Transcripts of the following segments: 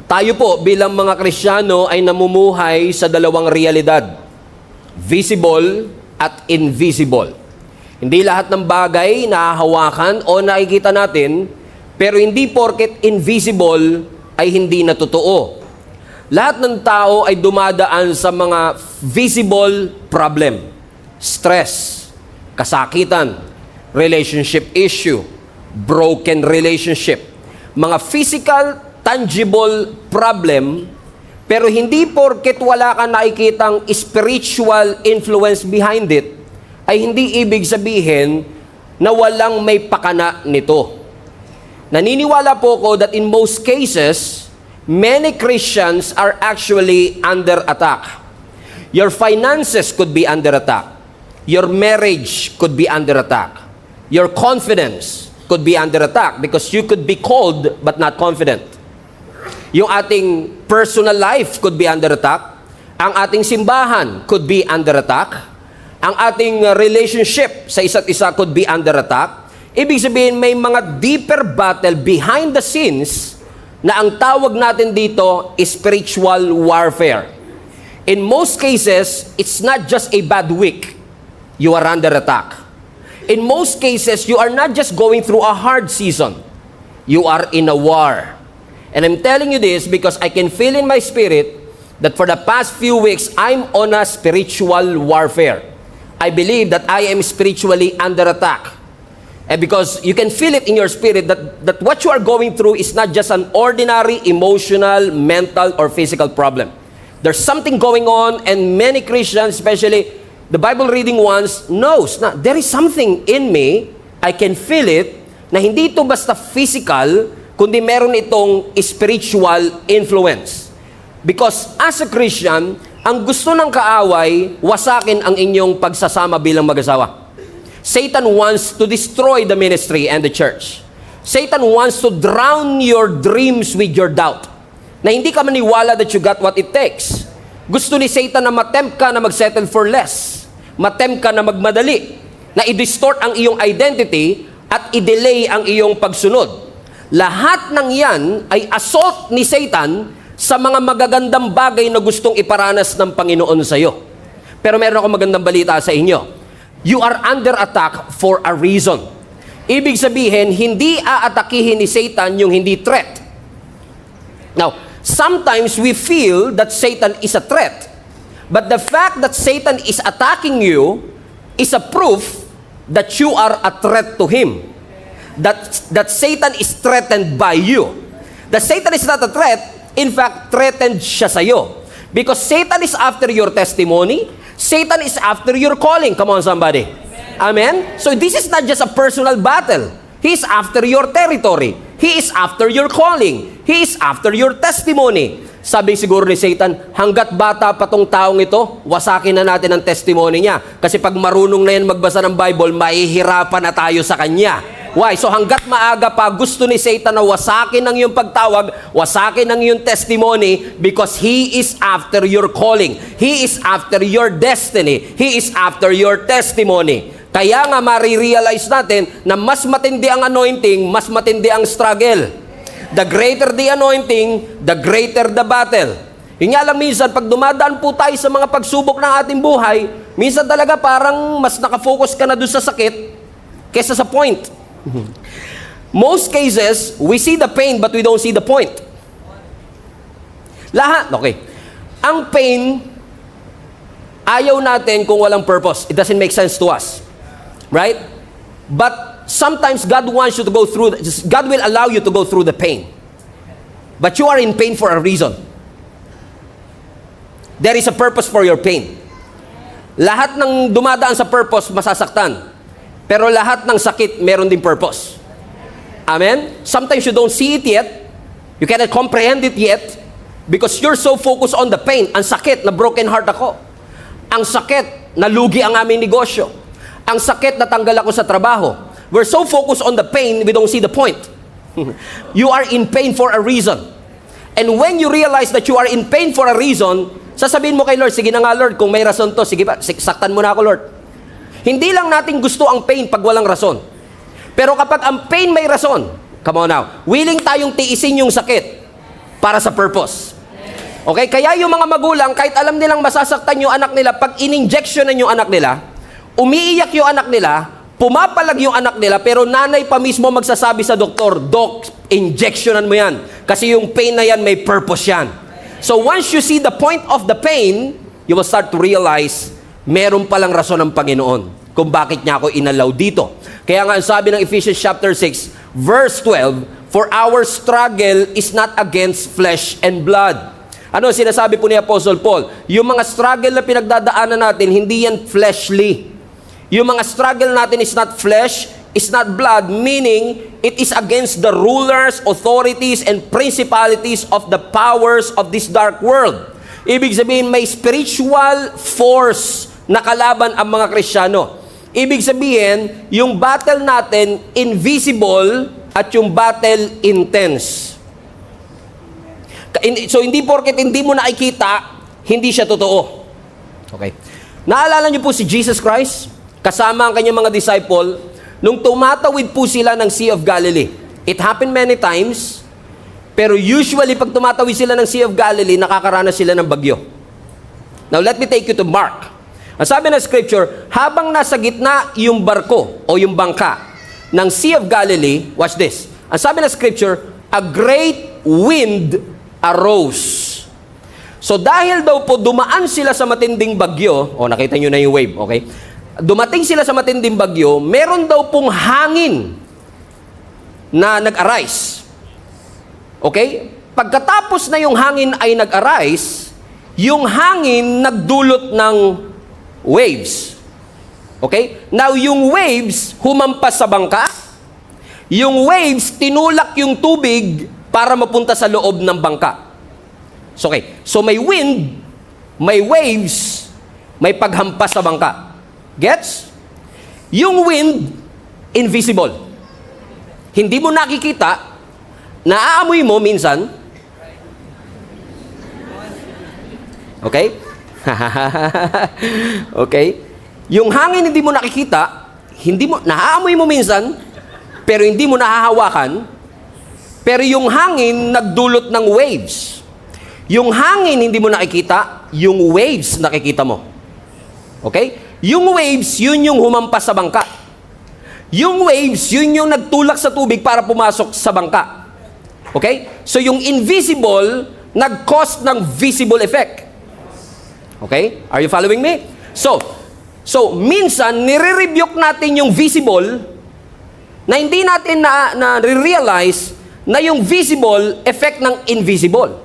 Tayo po bilang mga Kristiyano ay namumuhay sa dalawang realidad, visible at invisible. Hindi lahat ng bagay nahahawakan o nakikita natin, pero hindi porket invisible ay hindi na totoo. Lahat ng tao ay dumadaan sa mga visible problem, stress, kasakitan, relationship issue, broken relationship, mga physical, tangible problem, pero hindi porket wala kang nakikitang spiritual influence behind it, ay hindi ibig sabihin na walang may pakana nito. Naniniwala po ko that in most cases, many Christians are actually under attack. Your finances could be under attack. Your marriage could be under attack. Your confidence could be under attack because you could be cold but not confident. Yung ating personal life could be under attack. Ang ating simbahan could be under attack. Ang ating relationship sa isa't isa could be under attack. Ibig sabihin, may mga deeper battle behind the scenes na ang tawag natin dito is spiritual warfare. In most cases, it's not just a bad week. You are under attack. In most cases, you are not just going through a hard season. You are in a war. And I'm telling you this because I can feel in my spirit that for the past few weeks, I'm on a spiritual warfare. I believe that I am spiritually under attack. And because you can feel it in your spirit that what you are going through is not just an ordinary emotional, mental, or physical problem. There's something going on, and many Christians, especially the Bible reading ones, knows na there is something in me, I can feel it, na hindi ito basta physical, kundi meron itong spiritual influence. Because as a Christian, ang gusto ng kaaway, wasakin ang inyong pagsasama bilang mag-asawa. Satan wants to destroy the ministry and the church. Satan wants to drown your dreams with your doubt. Na hindi ka maniwala that you got what it takes. Gusto ni Satan na matempt ka na mag-settle for less. Matempt ka na magmadali. Na i-distort ang iyong identity at i-delay ang iyong pagsunod. Lahat ng yan ay assault ni Satan sa mga magagandang bagay na gustong iparanas ng Panginoon sa iyo. Pero meron akong magandang balita sa inyo. You are under attack for a reason. Ibig sabihin, hindi aatakihin ni Satan yung hindi threat. Now, sometimes we feel that Satan is a threat. But the fact that Satan is attacking you is a proof that you are a threat to him. That Satan is threatened by you. That Satan is not a threat, in fact, threatened siya sa'yo. Because Satan is after your testimony, Satan is after your calling. Come on, somebody. Amen? So this is not just a personal battle. He is after your territory. He is after your calling. He is after your testimony. Sabi siguro ni Satan, hanggat bata pa tong taong ito, wasakin na natin ang testimony niya. Kasi pag marunong na yan magbasa ng Bible, mahihirapan na tayo sa kanya. Why? So hanggat maaga pa, gusto ni Satan na wasakin ang iyong pagtawag, wasakin ang iyong testimony because he is after your calling. He is after your destiny. He is after your testimony. Kaya nga marirealize natin na mas matindi ang anointing, mas matindi ang struggle. The greater the anointing, the greater the battle. Yun nga lang minsan, pag dumadaan po tayo sa mga pagsubok ng ating buhay, minsan talaga parang mas nakafocus ka na doon sa sakit kesa sa point. Most cases, we see the pain but we don't see the point. Lahat, okay. Ang pain, ayaw natin kung walang purpose. It doesn't make sense to us. Right? But sometimes God wants you to go through, God will allow you to go through the pain. But you are in pain for a reason. There is a purpose for your pain. Lahat ng dumadaan sa purpose, masasaktan. Pero lahat ng sakit, meron din purpose. Amen? Sometimes you don't see it yet. You cannot comprehend it yet because you're so focused on the pain. Ang sakit na broken heart ako. Ang sakit na lugi ang aming negosyo. Ang sakit na tanggal ako sa trabaho. We're so focused on the pain, we don't see the point. You are in pain for a reason. And when you realize that you are in pain for a reason, sasabihin mo kay Lord, sige na nga Lord, kung may rason to, sige pa, saktan mo na ako Lord. Hindi lang natin gusto ang pain pag walang rason. Pero kapag ang pain may rason, come on now, willing tayong tiisin yung sakit. para sa purpose. Okay? Kaya yung mga magulang, kahit alam nilang masasaktan yung anak nila, pag in-injectionan yung anak nila, umiiyak yung anak nila, pumapalag yung anak nila, pero nanay pa mismo magsasabi sa doktor, Dok, injectionan mo yan. Kasi yung pain na yan, may purpose yan. So once you see the point of the pain, you will start to realize, meron palang rason ng Panginoon kung bakit niya ako inalaw dito. Kaya nga sabi ng Ephesians chapter 6, verse 12, for our struggle is not against flesh and blood. Ano sinasabi po ni Apostle Paul? Yung mga struggle na pinagdadaanan natin, hindi yan fleshly. Yung mga struggle natin is not flesh, is not blood, meaning it is against the rulers, authorities, and principalities of the powers of this dark world. Ibig sabihin, may spiritual force na kalaban ang mga Kristiyano. Ibig sabihin, yung battle natin, invisible, at yung battle intense. So hindi porket hindi mo nakikita, hindi siya totoo. Okay. Naalala niyo po si Jesus Christ, kasama ang kanyang mga disciple, nung tumatawid po sila ng Sea of Galilee. It happened many times, pero usually pag tumatawid sila ng Sea of Galilee, nakakaranas sila ng bagyo. Now let me take you to Mark. Ang sabi ng scripture, habang nasa gitna yung barko o yung bangka ng Sea of Galilee, watch this. Ang sabi ng scripture, a great wind arose. So dahil daw po dumaan sila sa matinding bagyo, nakita nyo na yung wave, okay? Dumating sila sa matinding bagyo, meron daw pong hangin na nag-arise. Okay? Pagkatapos na yung hangin ay nag-arise, yung hangin nagdulot ng waves. Okay? Now, yung waves humampas sa bangka. Yung waves tinulak yung tubig para mapunta sa loob ng bangka. Okay. So, may wind, may waves, may paghampas sa bangka. Gets? Yung wind, invisible. Hindi mo nakikita, naaamoy mo minsan. Okay? Okay? Yung hangin hindi mo nakikita, naaamoy mo minsan, pero hindi mo nahahawakan, pero yung hangin nagdulot ng waves. Yung hangin hindi mo nakikita, yung waves nakikita mo. Okay? Yung waves, yun yung humampas sa bangka. Yung waves, yun yung nagtulak sa tubig para pumasok sa bangka. Okay? So yung invisible, nag-cause ng visible effect. Okay? Are you following me? So minsan, nire-rebuke natin yung visible na hindi natin na-realize na yung visible effect ng invisible.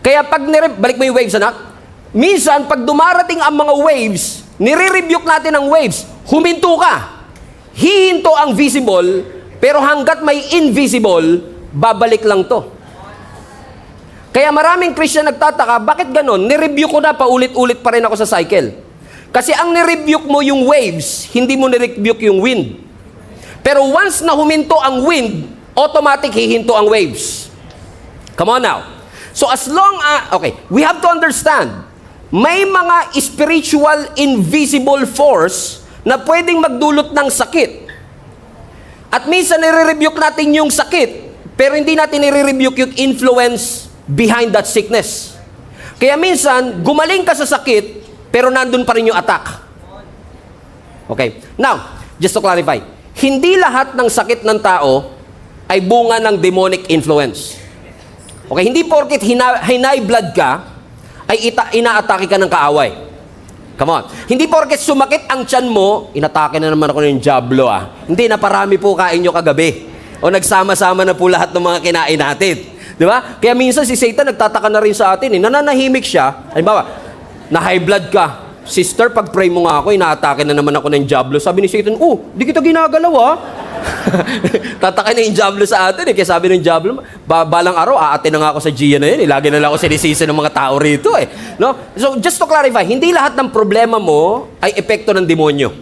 Kaya pag balik mo yung waves, anak. Minsan, pag dumarating ang mga waves, nire-rebuke natin ang waves. Huminto ka. Hihinto ang visible, pero hanggat may invisible, babalik lang to. Kaya maraming Christian nagtataka, bakit ganon? Nirebuke ko na, paulit-ulit pa rin ako sa cycle. Kasi ang nirebuke mo yung waves, hindi mo nirebuke yung wind. Pero once na huminto ang wind, automatic hihinto ang waves. Come on now. So as long as, we have to understand, may mga spiritual invisible force na pwedeng magdulot ng sakit. At minsan nire-rebuke natin yung sakit, pero hindi natin nire-rebuke yung influence behind that sickness. Kaya minsan, gumaling ka sa sakit, pero nandun pa rin yung attack. Okay. Now, just to clarify, hindi lahat ng sakit ng tao ay bunga ng demonic influence. Okay, hindi porket high blood ka, ay inaatake ka ng kaaway. Come on. Hindi porket sumakit ang tiyan mo, inatake na naman ako ng diablo Hindi, naparami po kain nyo kagabi. O nagsama-sama na po lahat ng mga kinain natin. Di ba? Kaya minsan si Satan nagtataka na rin sa atin. Nananahimik siya. Halimbawa, na high blood ka. Sister, pag pray mo nga ako, inaatake na naman ako ng diablo. Sabi ni Satan, di kita ginagalaw Tataka na yung diablo sa atin Kaya sabi ng diablo, balang araw, aatin na nga ako sa Gia na yun Lagi na lang ako sinisisi ng mga tao rito No? So, just to clarify, hindi lahat ng problema mo ay epekto ng demonyo.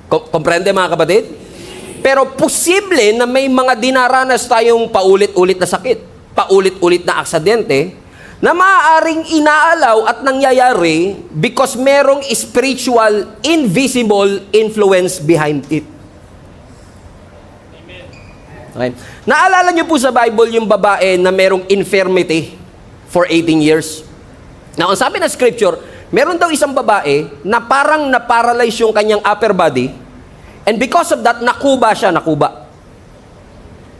Komprende mga kapatid? Pero posible na may mga dinaranas tayong paulit-ulit na sakit, paulit-ulit na aksidente, na maaaring inaalaw at nangyayari because merong spiritual, invisible influence behind it. Okay? Naalala niyo po sa Bible yung babae na merong infirmity for 18 years? Now, ang sabi ng scripture, meron daw isang babae na parang na-paralyze yung kanyang upper body, and because of that, nakuba siya.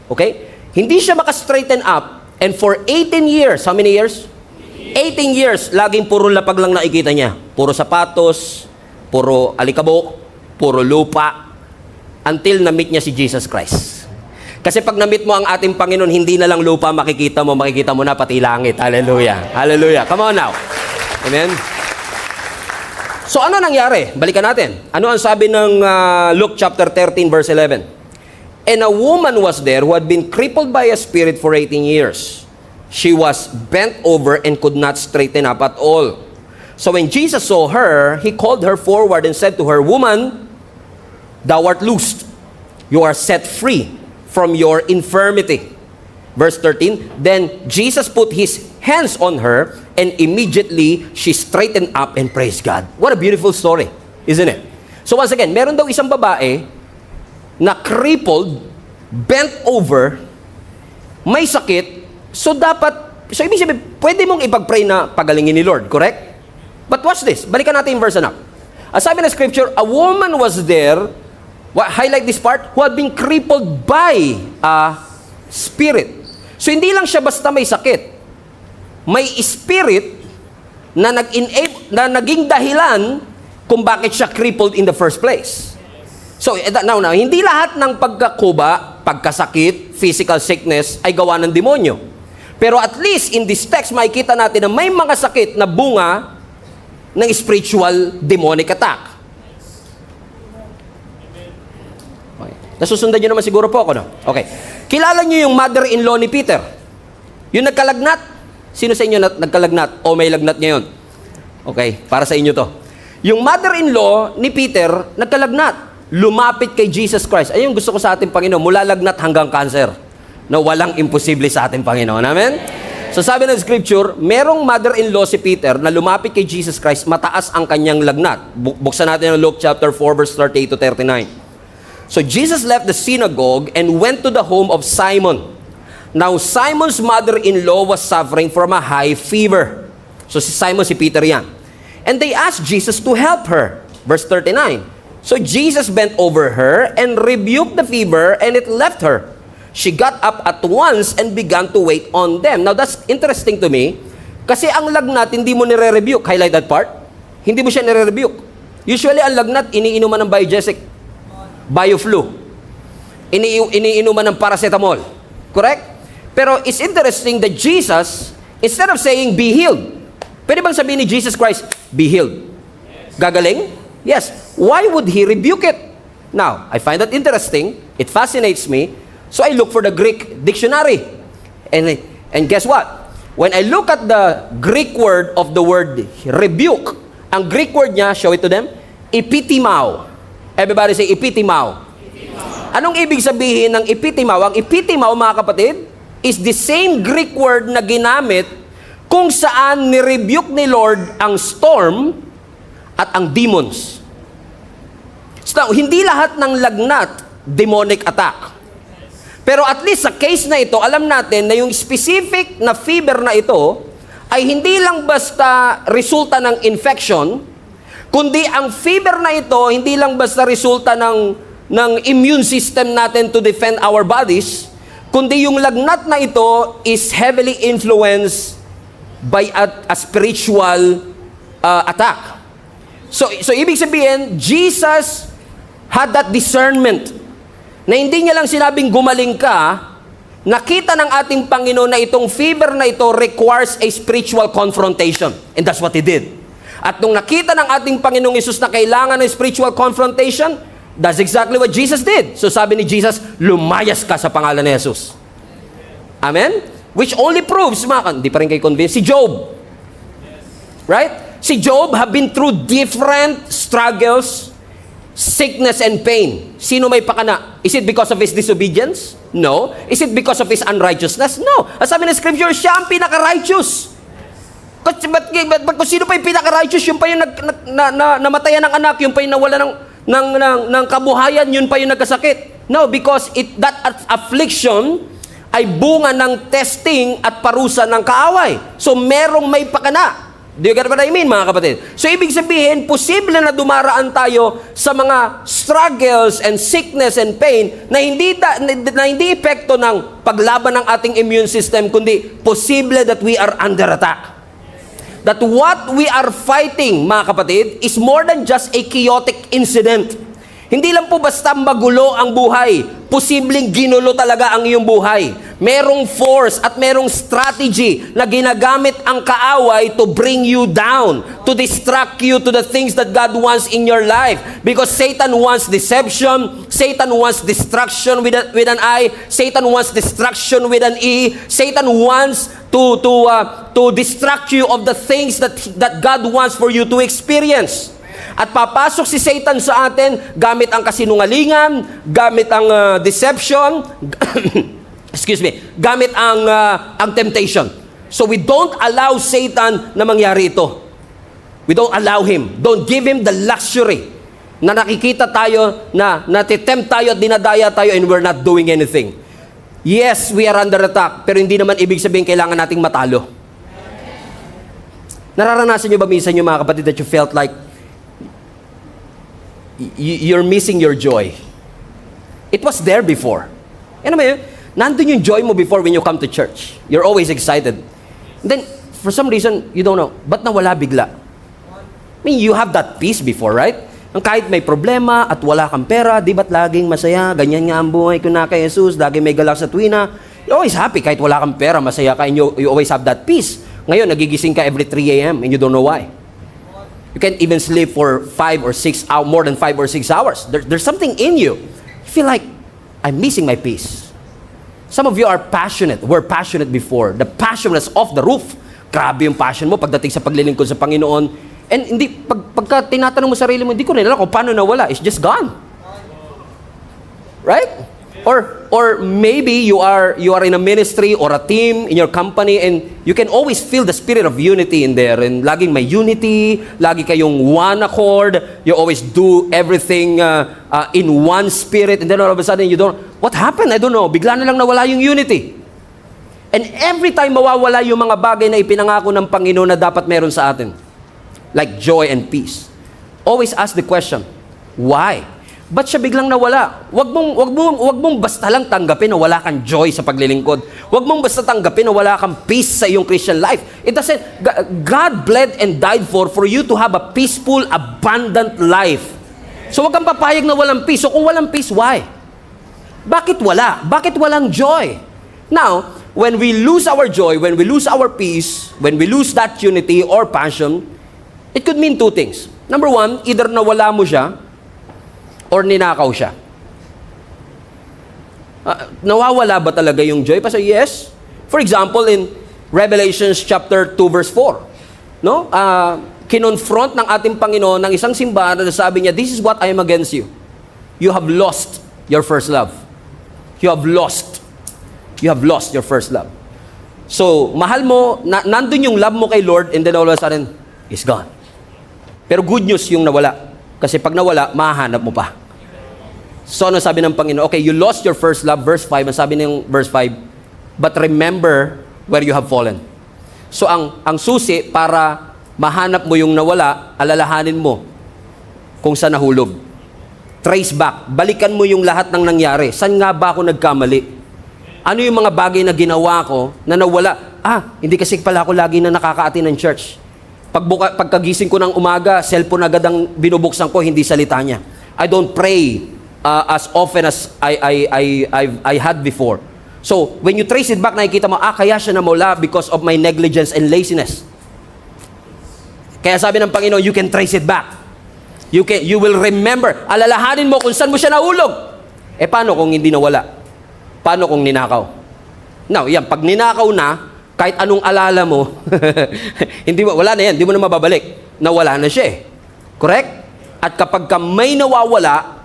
Okay? Hindi siya maka-straighten up, and for 18 years, how many years? 18 years, laging puro lapag lang nakikita niya. Puro sapatos, puro alikabok, puro lupa, until na-meet niya si Jesus Christ. Kasi pag na-meet mo ang ating Panginoon, hindi na lang lupa makikita mo na pati langit. Hallelujah. Hallelujah. Come on now. Amen. So ano nangyari? Balikan natin. Ano ang sabi ng Luke chapter 13 verse 11? And a woman was there who had been crippled by a spirit for 18 years. She was bent over and could not straighten up at all. So when Jesus saw her, he called her forward and said to her, Woman, thou art loosed. You are set free from your infirmity. Verse 13, then Jesus put his hands on her, and immediately she straightened up and praised God. What a beautiful story, isn't it? So once again, meron daw isang babae na crippled, bent over, may sakit, so ibig sabihin, pwede mong ipag-pray na pagalingin ni Lord, correct? But watch this, balikan natin yung verse anak. As sabi ng scripture, a woman was there, highlight this part, who had been crippled by a spirit. So hindi lang siya basta may sakit. May spirit na naging dahilan kung bakit siya crippled in the first place. So now, hindi lahat ng pagkakuba, pagkasakit, physical sickness ay gawa ng demonyo. Pero at least in this text, makikita natin na may mga sakit na bunga ng spiritual demonic attack. Okay. Nasusundan nyo naman siguro po ako, no? Okay. Kilala nyo yung mother-in-law ni Peter? Yung nagkalagnat? Sino sa inyo nagkalagnat? O may lagnat ngayon? Okay, para sa inyo to. Yung mother-in-law ni Peter, nagkalagnat. Lumapit kay Jesus Christ. Ayun gusto ko sa ating Panginoon, mula lagnat hanggang cancer. Na walang imposible sa ating Panginoon. Amen? So sabi ng scripture, merong mother-in-law si Peter na lumapit kay Jesus Christ, mataas ang kanyang lagnat. Buksan natin ang Luke chapter 4 verse 38 to 39. So Jesus left the synagogue and went to the home of Simon. Now Simon's mother-in-law was suffering from a high fever. So si Simon, si Peter yan. And they asked Jesus to help her. Verse 39. So Jesus bent over her and rebuked the fever, and it left her. She got up at once and began to wait on them. Now that's interesting to me, kasi ang lagnat hindi mo nire-rebuke. Highlight that part. Hindi mo siya nire-rebuke. Usually ang lagnat, iniinuman ng Biogesic, Bioflu. Iniinuman ng paracetamol. Correct? Pero it's interesting that Jesus, instead of saying, be healed, pwede bang sabihin ni Jesus Christ, be healed? Gagaling? Yes. Why would he rebuke it? Now, I find that interesting. It fascinates me. So I look for the Greek dictionary. And guess what? When I look at the Greek word of the word rebuke, ang Greek word niya, show it to them, epitimao. Everybody say epitimao. Anong ibig sabihin ng epitimao? Ang epitimao, mga kapatid, is the same Greek word na ginamit kung saan ni-rebuke ni Lord ang storm at ang demons. So, hindi lahat ng lagnat, demonic attack. Pero at least sa case na ito, alam natin na yung specific na fever na ito ay hindi lang basta resulta ng infection, kundi ang fever na ito hindi lang basta resulta ng immune system natin to defend our bodies, kundi yung lagnat na ito is heavily influenced by a spiritual attack. So ibig sabihin, Jesus had that discernment na hindi niya lang sinabing gumaling ka, nakita ng ating Panginoon na itong fever na ito requires a spiritual confrontation. And that's what He did. At nung nakita ng ating Panginoong Hesus na kailangan ng spiritual confrontation, that's exactly what Jesus did. So sabi ni Jesus, lumayas ka sa pangalan ni Jesus. Amen? Which only proves, hindi pa rin kayo convinced, si Job. Right? Si Job have been through different struggles, sickness and pain. Sino may pakana? Is it because of his disobedience? No. Is it because of his unrighteousness? No. As sabi ng scripture, siya ang pinaka-righteous. But kung sino pa yung pinaka-righteous, yung pa yung namatayan ng anak, yung pa yung nawala ng kabuhayan, yun pa yung nagkasakit. No, because that affliction ay bunga ng testing at parusa ng kaaway. So, merong may pakana. Do you get what I mean, mga kapatid? So, ibig sabihin, posible na dumaraan tayo sa mga struggles and sickness and pain na hindi epekto ng paglaban ng ating immune system, kundi posible that we are under attack. That what we are fighting, mga kapatid, is more than just a chaotic incident. Hindi lang po basta magulo ang buhay. Posibleng ginulo talaga ang iyong buhay. Merong force at merong strategy na ginagamit ang kaaway to bring you down, to distract you to the things that God wants in your life. Because Satan wants deception, Satan wants destruction with an I, Satan wants destruction with an E, Satan wants to distract you of the things that God wants for you to experience. At papasok si Satan sa atin gamit ang kasinungalingan, gamit ang deception, excuse me, gamit ang temptation. So we don't allow Satan na mangyari ito. We don't allow him. Don't give him the luxury na nakikita tayo, na natitempt tayo at dinadaya tayo and we're not doing anything. Yes, we are under attack, pero hindi naman ibig sabihin kailangan nating matalo. Nararanasan nyo ba minsan yung mga kapatid that you felt like you're missing your joy? It was there before. Ano ba yun? Nandun yung joy mo before when you come to church. You're always excited. And then, for some reason, you don't know, ba't nawala bigla? I mean, you have that peace before, right? Ang kahit may problema at wala kang pera, di ba't laging masaya? Ganyan nga ang buhay ko na kay Jesus, lagi may galak sa tuwina. You're always happy kahit wala kang pera, masaya ka, and you always have that peace. Ngayon, nagigising ka every 3 a.m. and you don't know why. You can't even sleep for 5 or 6 hours, more than 5 or 6 hours. There's something in you. You feel like, I'm missing my peace. Some of you are passionate. Were passionate before. The passion was off the roof. Grabe yung passion mo pagdating sa paglilingkod sa Panginoon. And hindi, pagka tinatanong mo sarili mo, hindi ko rin alam kung paano nawala. It's just gone. Right? Or maybe you are in a ministry or a team in your company and you can always feel the spirit of unity in there. And laging may unity, lagi kayong one accord. You always do everything in one spirit. And then all of a sudden you don't, what happened? I don't know. Bigla na lang nawala yung unity. And every time mawawala yung mga bagay na ipinangako ng Panginoon na dapat meron sa atin, like joy and peace, always ask the question, why? Ba't siya biglang nawala? Wag mong basta lang tanggapin na wala kang joy sa paglilingkod. Wag mong basta tanggapin na wala kang peace sa iyong Christian life. It doesn't, God bled and died for you to have a peaceful, abundant life. So wag kang papayag na walang peace. So kung walang peace, why? Bakit wala? Bakit walang joy? Now, when we lose our joy, when we lose our peace, when we lose that unity or passion, it could mean two things. Number one, either nawala mo siya, or ninakaw siya. Nawawala ba talaga yung joy? Pastor, yes. For example, in Revelations chapter 2 verse 4, no? Kinonfront ng ating Panginoon ng isang simbahan na sabi niya, this is what I am against you. You have lost your first love. You have lost. You have lost your first love. So, mahal mo, nandun yung love mo kay Lord, and then all of a sudden, it's gone. Pero good news yung nawala. Kasi pag nawala, mahahanap mo pa. So, ano sabi ng Panginoon? Okay, you lost your first love. Verse 5, ang sabi ng verse 5, but remember where you have fallen. So, ang susi para mahanap mo yung nawala, alalahanin mo kung saan nahulog. Trace back. Balikan mo yung lahat ng nangyari. Saan nga ba ako nagkamali? Ano yung mga bagay na ginawa ko na nawala? Hindi kasi pala ako lagi na nakaka-attend ng church. Pagkagising ko ng umaga, cellphone agad ang binubuksan ko, hindi salita niya. I don't pray as often as I had before. So, when you trace it back, nakikita mo, kaya siya namula because of my negligence and laziness. Kaya sabi ng Panginoon, you can trace it back. You will remember. Alalahanin mo kung saan mo siya nahulog. Paano kung hindi nawala? Paano kung ninakaw? Now, yan, pag ninakaw na, kahit anong alala mo, wala na yan, hindi mo na mababalik. Nawala na siya eh. Correct? At kapag may nawawala,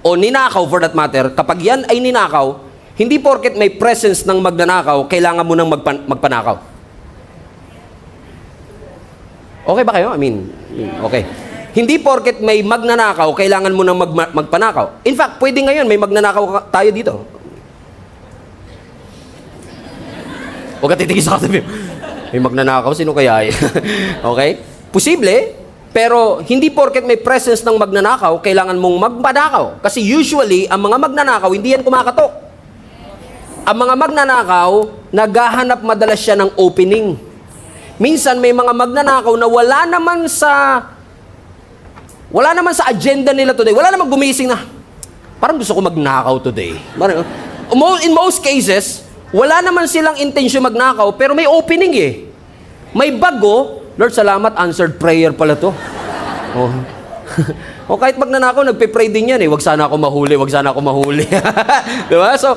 o ninakaw for that matter, kapag yan ay ninakaw, hindi porket may presence ng magnanakaw, kailangan mo nang magpanakaw. Okay ba kayo? I mean, okay. Hindi porket may magnanakaw, kailangan mo nang magpanakaw. In fact, pwede ngayon, may magnanakaw tayo dito. Huwag ka titigil sa katabi. May magnanakaw, sino kaya? Okay? Posible, pero hindi porket may presence ng magnanakaw, kailangan mong magpanakaw. Kasi usually, ang mga magnanakaw, hindi yan kumakatok. Ang mga magnanakaw, naghahanap madalas siya ng opening. Minsan, may mga magnanakaw na wala naman sa agenda nila today. Wala naman gumising na, parang gusto ko magnakaw today. In most cases, wala naman silang intensyon magnakaw, pero may opening eh. May bago, Lord, salamat, answered prayer pala to. Oh. O kahit magnanakaw, nagpe-pray din yan eh. Wag sana ako mahuli, wag sana ako mahuli. Diba? So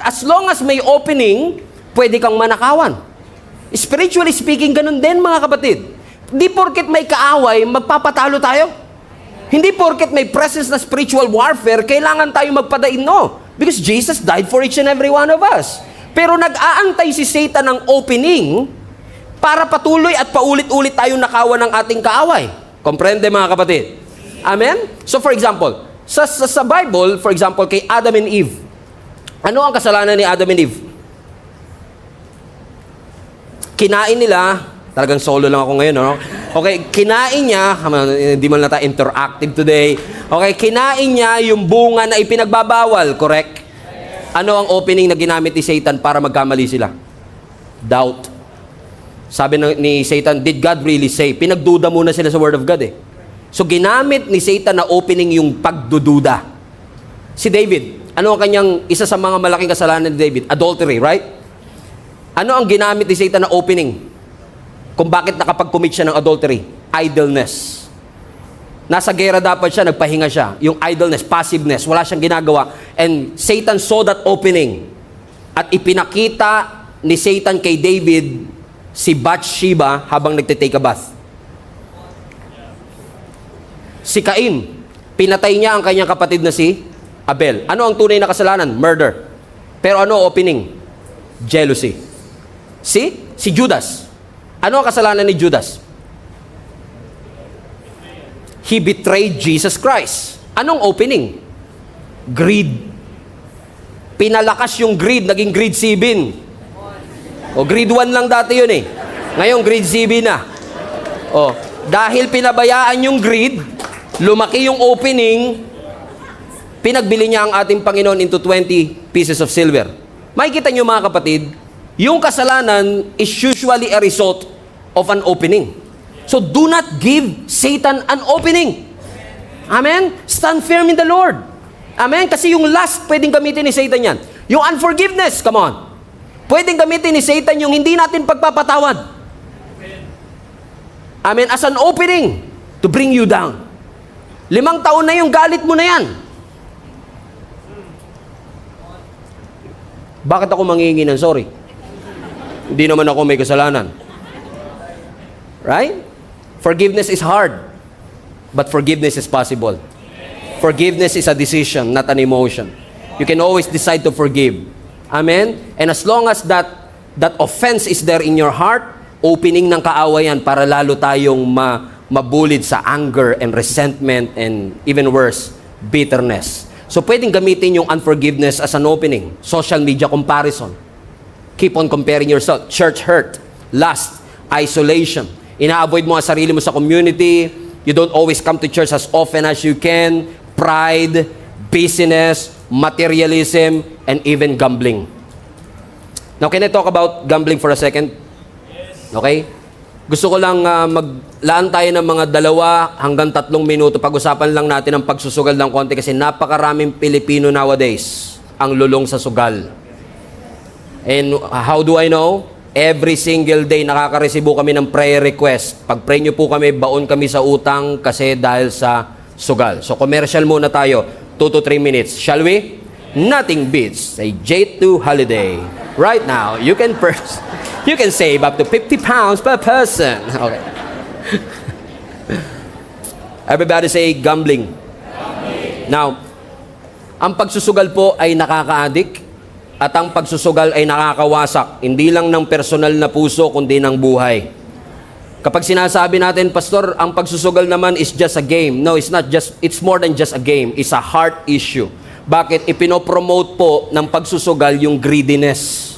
as long as may opening, pwede kang manakawan. Spiritually speaking, ganun din mga kapatid. Hindi porket may kaaway, magpapatalo tayo. Hindi porket may presence na spiritual warfare, kailangan tayo magpadain, no. Because Jesus died for each and every one of us. Pero nag-aantay si Satan ng opening para patuloy at paulit-ulit tayong nakawan ng ating kaaway. Komprende mga kapatid? Amen? So for example, sa Bible, for example, kay Adam and Eve, ano ang kasalanan ni Adam and Eve? Kinain nila, talagang solo lang ako ngayon, no? Okay, kinain niya, hindi man na tayo interactive today. Okay, kinain niya yung bunga na ipinagbabawal, correct? Ano ang opening na ginamit ni Satan para magkamali sila? Doubt. Sabi ni Satan, did God really say? Pinagduda muna sila sa Word of God eh. So ginamit ni Satan na opening yung pagdududa. Si David, ano ang kanyang isa sa mga malaking kasalanan ni David? Adultery, right? Ano ang ginamit ni Satan na opening? Kung bakit nakapag-commit siya ng adultery? Idleness. Nasa gera dapat siya, nagpahinga siya. Yung idleness, passiveness, wala siyang ginagawa. And Satan saw that opening. At ipinakita ni Satan kay David si Bathsheba habang nagtitake a bath. Si Cain, pinatay niya ang kanyang kapatid na si Abel. Ano ang tunay na kasalanan? Murder. Pero ano opening? Jealousy. Si Judas. Ano ang kasalanan ni Judas? He betrayed Jesus Christ. Anong opening? Greed. Pinalakas yung greed, naging greed 7. O grade 1 lang dati yun eh. Ngayon grade 7 na. O, dahil pinabayaan yung greed, lumaki yung opening, pinagbili niya ang ating Panginoon into 20 pieces of silver. Makikita niyo mga kapatid, yung kasalanan is usually a result of an opening. So do not give Satan an opening. Amen? Stand firm in the Lord. Amen? Kasi yung lust, pwedeng gamitin ni Satan yan. Yung unforgiveness, come on. Pwedeng gamitin ni Satan yung hindi natin pagpapatawad. Amen? As an opening to bring you down. 5 taon na yung galit mo na yan. Bakit ako manghihingi ng sorry? Hindi naman ako may kasalanan. Right? Forgiveness is hard. But forgiveness is possible. Forgiveness is a decision, not an emotion. You can always decide to forgive. Amen? And as long as that offense is there in your heart, opening ng kaawayan para lalo tayong mabulid sa anger and resentment and even worse, bitterness. So pwedeng gamitin yung unforgiveness as an opening. Social media comparison. Keep on comparing yourself. Church hurt, lust, isolation. Ina-avoid mo ang sarili mo sa community. You don't always come to church as often as you can. Pride, busyness, materialism, and even gambling. Now, can I talk about gambling for a second? Okay? Gusto ko lang maglaan tayo ng mga 2 hanggang 3 minuto. Pag-usapan lang natin ang pagsusugal ng konti kasi napakaraming Pilipino nowadays ang lulong sa sugal. And how do I know? Every single day nakaka-resibo kami ng prayer request. Pag-pray nyo po kami, baon kami sa utang kasi dahil sa sugal. So commercial muna tayo. 2 to 3 minutes. Shall we? Nothing beats a J2 holiday. Right now, you can save up to 50 pounds per person. Okay. Everybody say gambling. Now, ang pagsusugal po ay nakaka-addict at ang pagsusugal ay nakakawasak, hindi lang ng personal na puso, kundi ng buhay. Kapag sinasabi natin, Pastor, ang pagsusugal naman is just a game. No, it's not just, it's more than just a game. It's a heart issue. Bakit? Ipinopromote po ng pagsusugal yung greediness.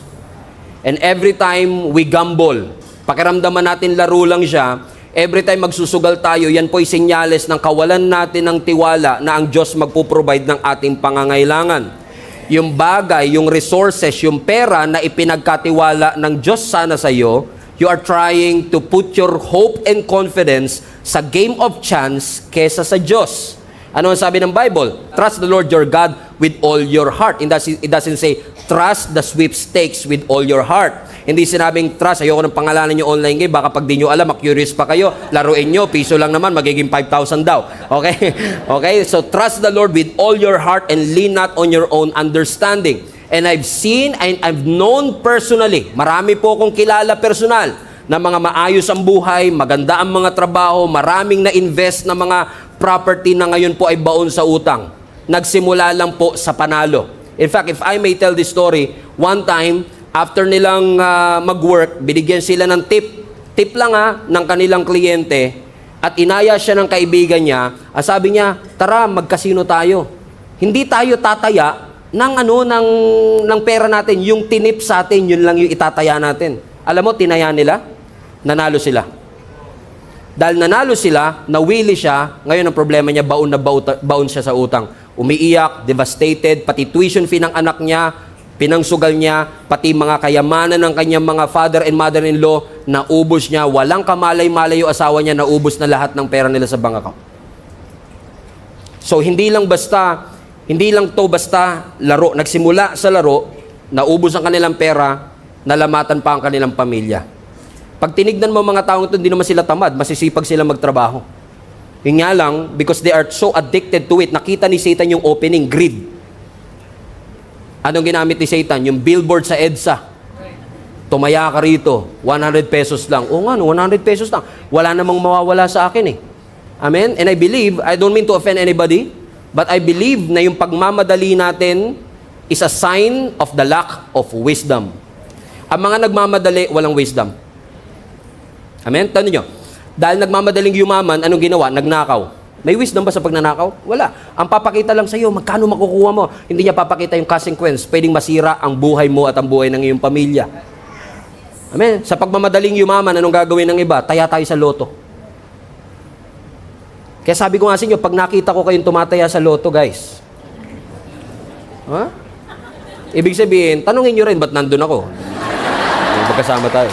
And every time we gamble, pakiramdaman natin laro lang siya, every time magsusugal tayo, yan po ay senyales ng kawalan natin ng tiwala na ang Diyos magpo-provide ng ating pangangailangan. Yung bagay, yung resources, yung pera na ipinagkatiwala ng Diyos sana sa iyo, you are trying to put your hope and confidence sa game of chance kesa sa Diyos. Ano ang sabi ng Bible? Trust the Lord your God with all your heart. It doesn't say, trust the sweepstakes with all your heart. Hindi sinabing trust, ayoko ng pangalanan nyo online game, baka pag di nyo alam, curious pa kayo, laruin nyo, piso lang naman, magiging 5,000 daw. Okay? Okay? So, trust the Lord with all your heart and lean not on your own understanding. And I've seen and I've known personally, marami po akong kilala personal, na mga maayos ang buhay, maganda ang mga trabaho, maraming na-invest na mga property na ngayon po ay baon sa utang. Nagsimula lang po sa panalo. In fact, if I may tell this story, one time, after nilang mag-work, binigyan sila ng tip. Tip lang ng kanilang kliyente. At inaya siya ng kaibigan niya. Sabi niya, tara, magkasino tayo. Hindi tayo tataya ng pera natin. Yung tinip sa atin, yun lang yung itataya natin. Alam mo, tinaya nila, nanalo sila. Dahil nanalo sila, nawili siya, ngayon ang problema niya, baon siya sa utang. Umiiyak, devastated, pati tuition fee ng anak niya, pinangsugal niya, pati mga kayamanan ng kanyang mga father and mother-in-law, naubos niya, walang kamalay-malay yung asawa niya, naubos na lahat ng pera nila sa bank account. So, hindi lang to basta laro. Nagsimula sa laro, naubos ang kanilang pera, nalamatan pa ang kanilang pamilya. Pag tinignan mo mga taong ito, hindi naman sila tamad, masisipag sila magtrabaho. Yun nga lang, because they are so addicted to it, nakita ni Satan yung opening, greed. Anong ginamit ni Satan? Yung billboard sa EDSA. Tumaya ka rito, 100 pesos lang. O nga, 100 pesos lang. Wala namang mawawala sa akin eh. Amen? And I believe, I don't mean to offend anybody, but I believe na yung pagmamadali natin is a sign of the lack of wisdom. Ang mga nagmamadali, walang wisdom. Amen? Tanong nyo, dahil nagmamadaling yumaman, anong ginawa? Nagnakaw. May wisdom ba sa pagnanakaw? Wala. Ang papakita lang sa iyo, magkano makukuha mo. Hindi niya papakita yung consequence. Pwedeng masira ang buhay mo at ang buhay ng iyong pamilya. Amen? Sa pagmamadaling yumaman, anong gagawin ng iba? Taya tayo sa loto. Kaya sabi ko nga sa inyo, pag nakita ko kayong tumataya sa loto, guys. Ibig sabihin, tanungin nyo rin, ba't nandun ako? Magkasama tayo.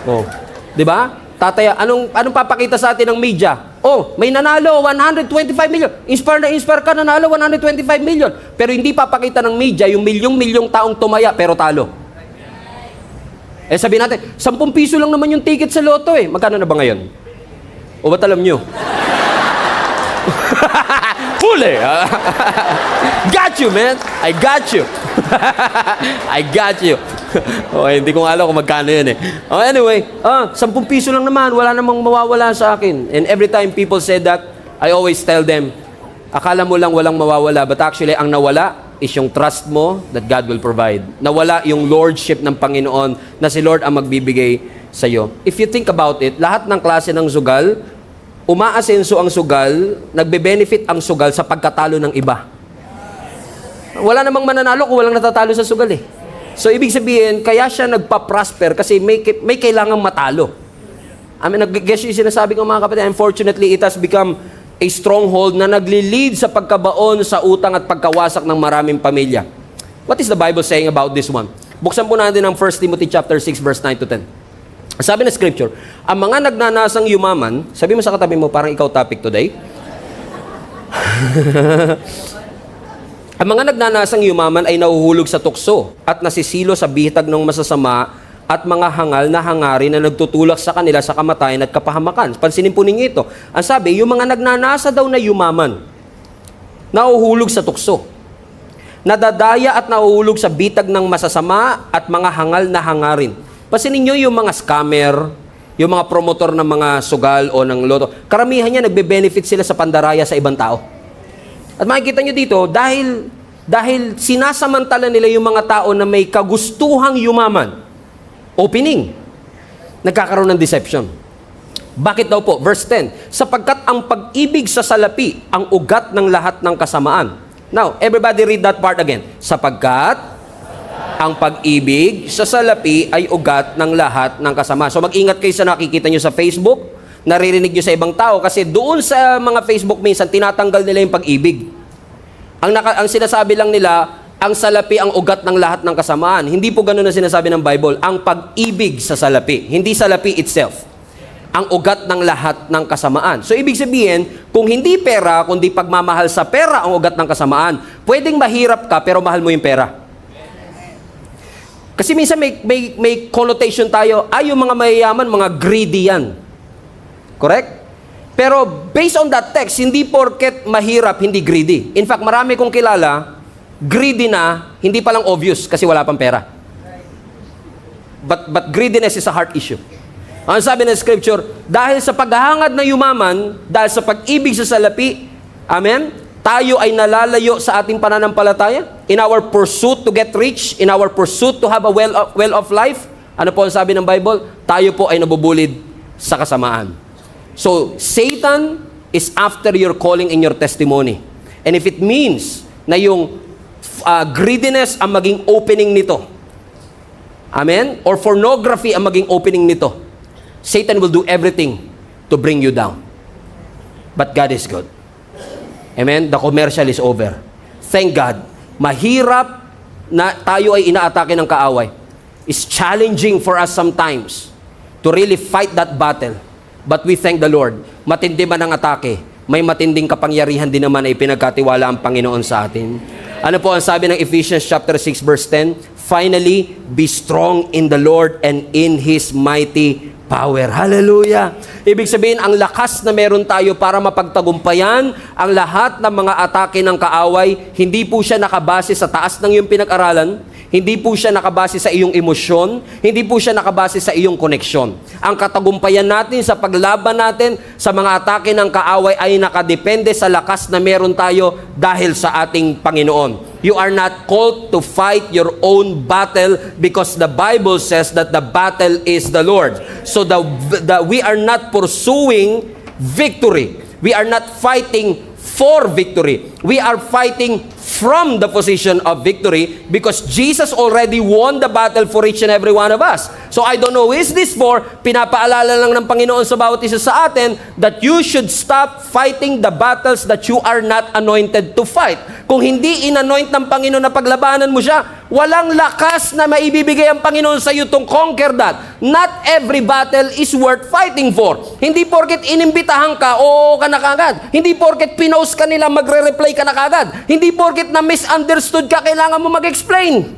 Oh, 'di ba? Tataya, anong papakita sa atin ng media? Oh, may nanalo 125 million. Inspire ka, nanalo 125 million. Pero hindi papakita ng media yung milyong-milyong taong tumaya pero talo. Sabihin natin, 10 piso lang naman yung ticket sa loto eh. Magkano na ba ngayon? O ba't alam nyo? Huli! Got you, man! I got you! I got you! Okay, hindi ko alam kung magkano yun eh. Anyway, 10 piso lang naman, wala namang mawawala sa akin. And every time people say that, I always tell them, akala mo lang walang mawawala, but actually, ang nawala is yung trust mo that God will provide. Nawala yung lordship ng Panginoon na si Lord ang magbibigay sa iyo. If you think about it, lahat ng klase ng sugal, umaasenso ang sugal, nagbe-benefit ang sugal sa pagkatalo ng iba. Wala namang mananalo kung walang natatalo sa sugal eh. So, ibig sabihin, kaya siya nagpa-prosper kasi may kailangang matalo. I mean, nag-guess yung sinasabi ko mga kapatid, unfortunately, it has become a stronghold na nagli-lead sa pagkabaon sa utang at pagkawasak ng maraming pamilya. What is the Bible saying about this one? Buksan po natin ang 1 Timothy chapter 6, verse 9 to 10. Sabi na scripture, ang mga nagnanasang yumaman, sabi mo sa katabi mo, parang ikaw topic today. Ang mga nagnanasang yumaman ay nahuhulog sa tukso at nasisilo sa bitag ng masasama at mga hangal na hangarin na nagtutulak sa kanila sa kamatayan at kapahamakan. Pansinin po ninyo ito. Ang sabi, yung mga nagnanasa daw na yumaman, nahuhulog sa tukso. Nadadaya at nahuhulog sa bitag ng masasama at mga hangal na hangarin. Pansinin nyo yung mga scammer, yung mga promotor ng mga sugal o ng loto. Karamihan niya nagbe-benefit sila sa pandaraya sa ibang tao. At makikita nyo dito, dahil sinasamantala nila yung mga tao na may kagustuhang yumaman, opening. Nagkakaroon ng deception. Bakit daw po? Verse 10, sapagkat ang pag-ibig sa salapi ang ugat ng lahat ng kasamaan. Now, everybody read that part again. Sapagkat ang pag-ibig sa salapi ay ugat ng lahat ng kasamaan. So mag-ingat kayo sa nakikita nyo sa Facebook, naririnig nyo sa ibang tao, kasi doon sa mga Facebook minsan, tinatanggal nila yung pag-ibig. Ang sinasabi lang nila, ang salapi ang ugat ng lahat ng kasamaan. Hindi po ganun ang sinasabi ng Bible. Ang pag-ibig sa salapi, hindi salapi itself. Ang ugat ng lahat ng kasamaan. So, ibig sabihin, kung hindi pera, kundi pagmamahal sa pera ang ugat ng kasamaan, pwedeng mahirap ka, pero mahal mo yung pera. Kasi minsan may connotation tayo, yung mga mayayaman, mga greedy yan. Correct? Pero based on that text, hindi porket mahirap, hindi greedy. In fact, marami kong kilala, greedy na, hindi pa lang obvious kasi wala pang pera. But greediness is a heart issue. Ang sabi ng scripture, dahil sa paghahangad na yumaman, dahil sa pag-ibig sa salapi, amen, tayo ay nalalayo sa ating pananampalataya. In our pursuit to get rich, in our pursuit to have a well of life, ano po ang sabi ng Bible? Tayo po ay nabubulid sa kasamaan. So, Satan is after your calling and your testimony. And if it means na yung greediness ang maging opening nito, amen, or pornography ang maging opening nito, Satan will do everything to bring you down. But God is good. Amen? The commercial is over. Thank God. Mahirap na tayo ay inaatake ng kaaway. It's challenging for us sometimes to really fight that battle. But we thank the Lord. Matindi man ang atake, may matinding kapangyarihan din naman ay pinagkatiwala ang Panginoon sa atin. Ano po ang sabi ng Ephesians chapter 6 verse 10? Finally, be strong in the Lord and in His mighty power. Hallelujah! Ibig sabihin, ang lakas na meron tayo para mapagtagumpayan ang lahat ng mga atake ng kaaway, hindi po siya nakabase sa taas ng iyong pinag-aralan, hindi po siya nakabase sa iyong emosyon, hindi po siya nakabase sa iyong koneksyon. Ang katagumpayan natin sa paglaban natin sa mga atake ng kaaway ay nakadepende sa lakas na meron tayo dahil sa ating Panginoon. You are not called to fight your own battle because the Bible says that the battle is the Lord. So we are not pursuing victory. We are not fighting for victory. We are fighting from the position of victory because Jesus already won the battle for each and every one of us. So I don't know who is this for. Pinapaalala lang ng Panginoon sa bawat isa sa atin that you should stop fighting the battles that you are not anointed to fight. Kung hindi in-anoint ng Panginoon na paglabanan mo siya, walang lakas na maibibigay ang Panginoon sa iyo to conquer that. Not every battle is worth fighting for. Hindi porket inimbitahan ka, oo ka na kagad. Hindi porket pinost ka nila, magre-reply ka na kagad. Hindi porket na misunderstood ka, kailangan mo mag-explain.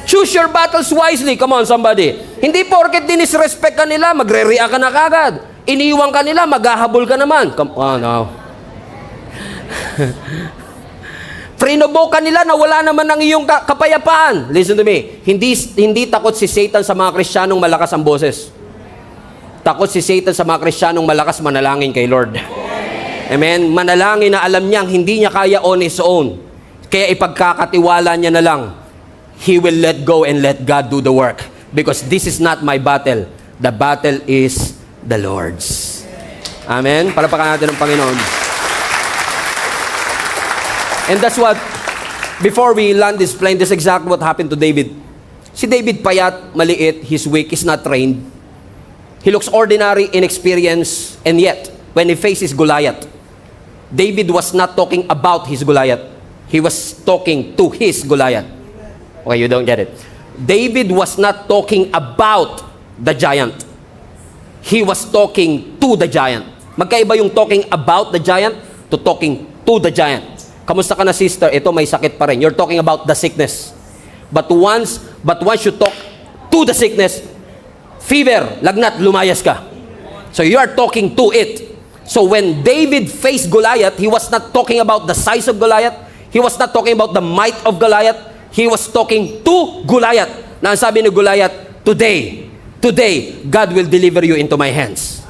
Choose your battles wisely. Come on, somebody. Hindi porket dinisrespect ka nila, magre-react ka na kagad. Iniiwan ka nila, maghahabol ka naman. Come on now. Prinobo ka nila na wala naman ang iyong kapayapaan. Listen to me. Hindi takot si Satan sa mga Kristiyanong malakas ang boses. Takot si Satan sa mga Kristiyanong malakas manalangin kay Lord. Amen? Manalangin na alam niyang hindi niya kaya on his own. Kaya ipagkakatiwala niya na lang. He will let go and let God do the work. Because this is not my battle. The battle is the Lord's. Amen? Palapakan natin ng Panginoon. And that's what, before we land this plane, this is exactly what happened to David. Si David payat, maliit, he's weak, he's not trained. He looks ordinary, inexperienced, and yet, when he faces Goliath, David was not talking about his Goliath. He was talking to his Goliath. Okay, you don't get it. David was not talking about the giant. He was talking to the giant. Magkaiba yung talking about the giant to talking to the giant. Kamusta ka na, sister? Ito, may sakit pa rin. You're talking about the sickness. But once you talk to the sickness, fever, lagnat, lumayas ka. So you are talking to it. So when David faced Goliath, he was not talking about the size of Goliath. He was not talking about the might of Goliath. He was talking to Goliath. Na ang sabi ni Goliath, today, God will deliver you into my hands.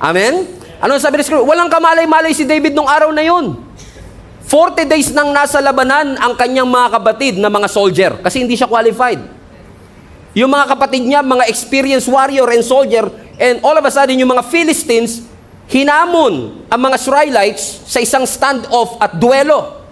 Amen? Ano sabi ni Scripture? Walang kamalay-malay si David nung araw na yun. 40 days nang nasa labanan ang kanyang mga kapatid na mga soldier kasi hindi siya qualified. Yung mga kapatid niya, mga experienced warrior and soldier, and all of a sudden, yung mga Philistines, hinamon ang mga Israelites sa isang standoff at duelo.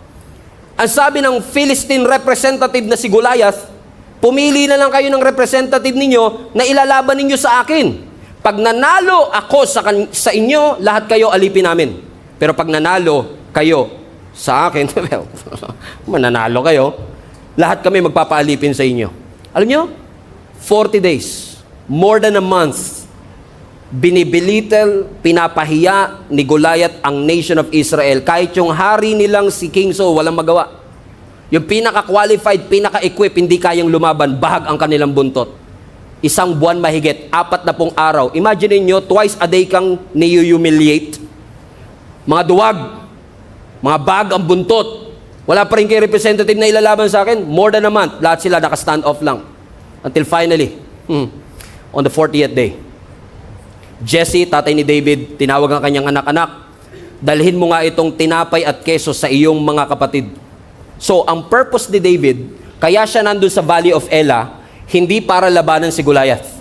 Ang sabi ng Philistine representative na si Goliath, pumili na lang kayo ng representative ninyo na ilalaban ninyo sa akin. Pag nanalo ako sa inyo, lahat kayo alipin namin. Pero pag nanalo kayo sa akin, well, mananalo kayo, lahat kami magpapaalipin sa inyo. Alam nyo, 40 days, more than a month, binibilitel, pinapahiya ni Goliath ang nation of Israel. Kahit yung hari nilang si King Saul, walang magawa. Yung pinaka-qualified, pinaka-equip, hindi kayang lumaban, bahag ang kanilang buntot. Isang buwan mahigit, 40 araw. Imagine niyo, twice a day kang ni-humiliate. Mga duwag, mga bag ang buntot. Wala pa rin kayo representative na ilalaban sa akin. More than a month, lahat sila naka-stand off lang. Until finally, on the 40th day, Jesse, tatay ni David, tinawag ang kanyang anak-anak, dalhin mo nga itong tinapay at keso sa iyong mga kapatid. So, ang purpose ni David, kaya siya nandun sa Valley of Elah, hindi para labanan si Goliath.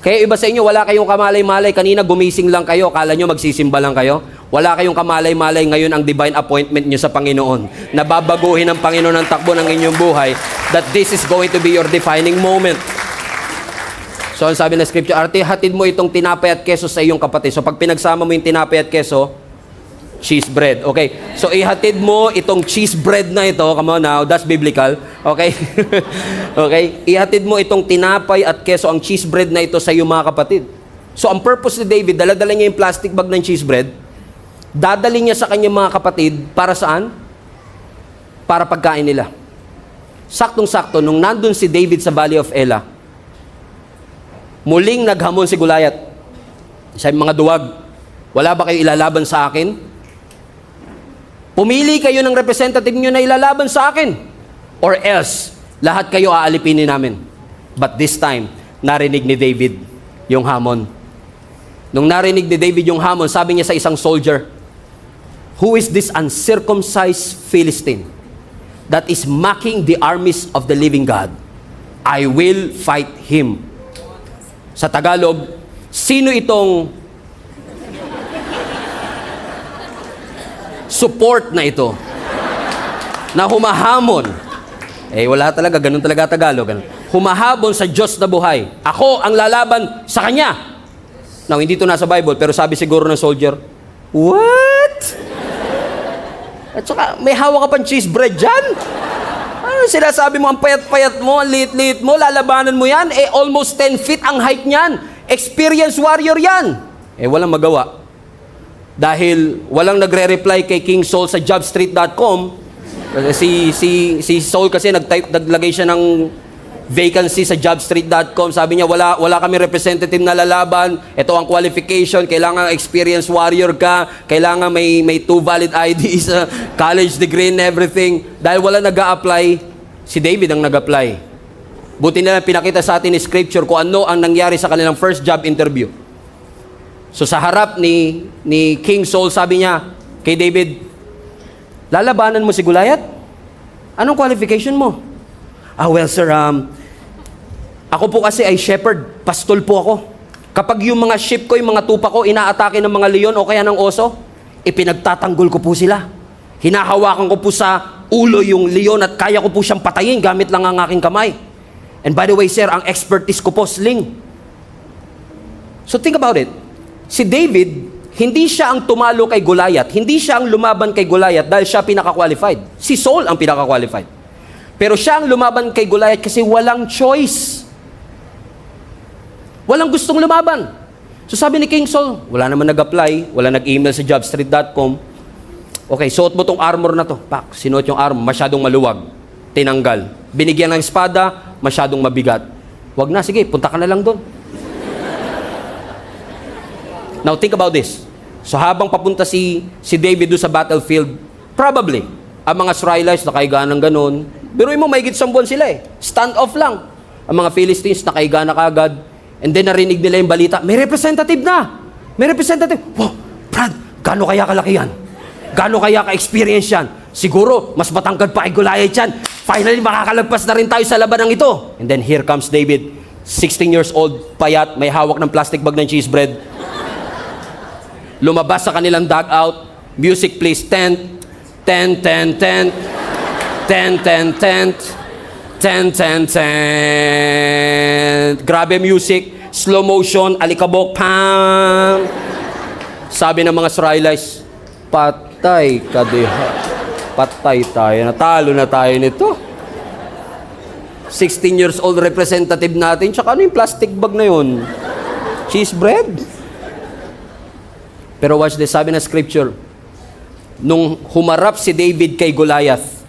Kaya iba sa inyo, wala kayong kamalay-malay. Kanina gumising lang kayo, kala nyo magsisimba lang kayo. Wala kayong kamalay-malay ngayon ang divine appointment nyo sa Panginoon. Nababaguhin ng Panginoon ang takbo ng inyong buhay, that this is going to be your defining moment. So, ang sabi ng scripture, Arte, hatid mo itong tinapay at keso sa iyong kapatid. So, pag pinagsama mo yung tinapay at keso, cheese bread. Okay? So, ihatid mo itong cheese bread na ito. Come on now, that's biblical. Okay? Okay? Ihatid mo itong tinapay at keso, ang cheese bread na ito sa iyong mga kapatid. So, ang purpose ni David, dala-dala niya yung plastic bag ng cheese bread, dadali niya sa kanyang mga kapatid, para saan? Para pagkain nila. Saktong-sakto, nung nandun si David sa Valley of Elah, muling naghamon si Goliath. Sabi, mga duwag, wala ba kayo ilalaban sa akin? Pumili kayo ng representative nyo na ilalaban sa akin. Or else, lahat kayo aalipinin namin. But this time, narinig ni David yung hamon. Nung narinig ni David yung hamon, sabi niya sa isang soldier, "Who is this uncircumcised Philistine that is mocking the armies of the living God? I will fight him." Sa Tagalog, sino itong support na ito na humahamon? Wala talaga, ganun talaga Tagalog. Ganun. Humahabon sa Diyos na buhay. Ako ang lalaban sa Kanya. Now, hindi ito nasa Bible, pero sabi siguro ng soldier, what? At saka, may hawak ka pang cheese bread dyan? Ano sinasabi mo, ang payat-payat mo, ang liit-liit mo, lalabanan mo yan? Almost 10 feet ang height niyan. Experienced warrior yan. Walang magawa. Dahil walang nagre-reply kay King Saul sa jobstreet.com. Si Saul kasi naglagay siya ng vacancy sa jobstreet.com. Sabi niya, wala kami representative na lalaban. Ito ang qualification. Kailangan experienced warrior ka. Kailangan may 2 valid IDs, college degree and everything. Dahil wala nag-a-apply, si David ang nag-apply. Buti na lang pinakita sa atin ni Scripture kung ano ang nangyari sa kanilang first job interview. So sa harap ni King Saul, sabi niya kay David, lalabanan mo si Goliath? Anong qualification mo? Well sir, ako po kasi ay shepherd, pastol po ako. Kapag yung mga sheep ko, yung mga tupa ko, inaatake ng mga leon o kaya ng oso, ipinagtatanggol ko po sila. Hinahawakan ko po sa ulo yung leon at kaya ko po siyang patayin gamit lang ang aking kamay. And by the way sir, ang expertise ko po, sling. So think about it. Si David, hindi siya ang tumalo kay Goliath. Hindi siya ang lumaban kay Goliath dahil siya pinaka-qualified. Si Saul ang pinaka-qualified. Pero siya ang lumaban kay Goliath kasi walang choice. Walang gustong lumaban. So sabi ni King Saul, wala naman nag-apply, wala nag-email sa jobstreet.com. Okay, suot mo tong armor na to. Pak, sinuot yung armor, masyadong maluwag. Tinanggal. Binigyan ng espada, masyadong mabigat. Wag na, sige, punta ka na lang doon. Now, think about this. So, habang papunta si David doon sa battlefield, probably, ang mga Israelites nakaiga ng ganun. Biruin mo, mahigit 10 buwan sila Stand off lang. Ang mga Philistines nakaiga na kagad. And then, narinig nila yung balita, may representative na. May representative. Wow, Brad, gaano kaya kalaki yan? Gaano kaya ka-experience yan? Siguro, mas matangkad pa kay Goliath yan. Finally, makakalagpas na rin tayo sa labanang ito. And then, here comes David. 16 years old, payat, may hawak ng plastic bag ng cheese bread. Lumabas sa kanilang dugout, music please, tent, tent, tent, tent, tent, tent, tent, tent, tent, tent. Grabe music, slow motion, alikabok, pam. Sabi ng mga Israelites, patay ka diha. Patay tayo, natalo na tayo nito. 16 years old representative natin, tsaka ano yung plastic bag na yun? Cheese bread? Pero watch this, sabi na scripture, nung humarap si David kay Goliath,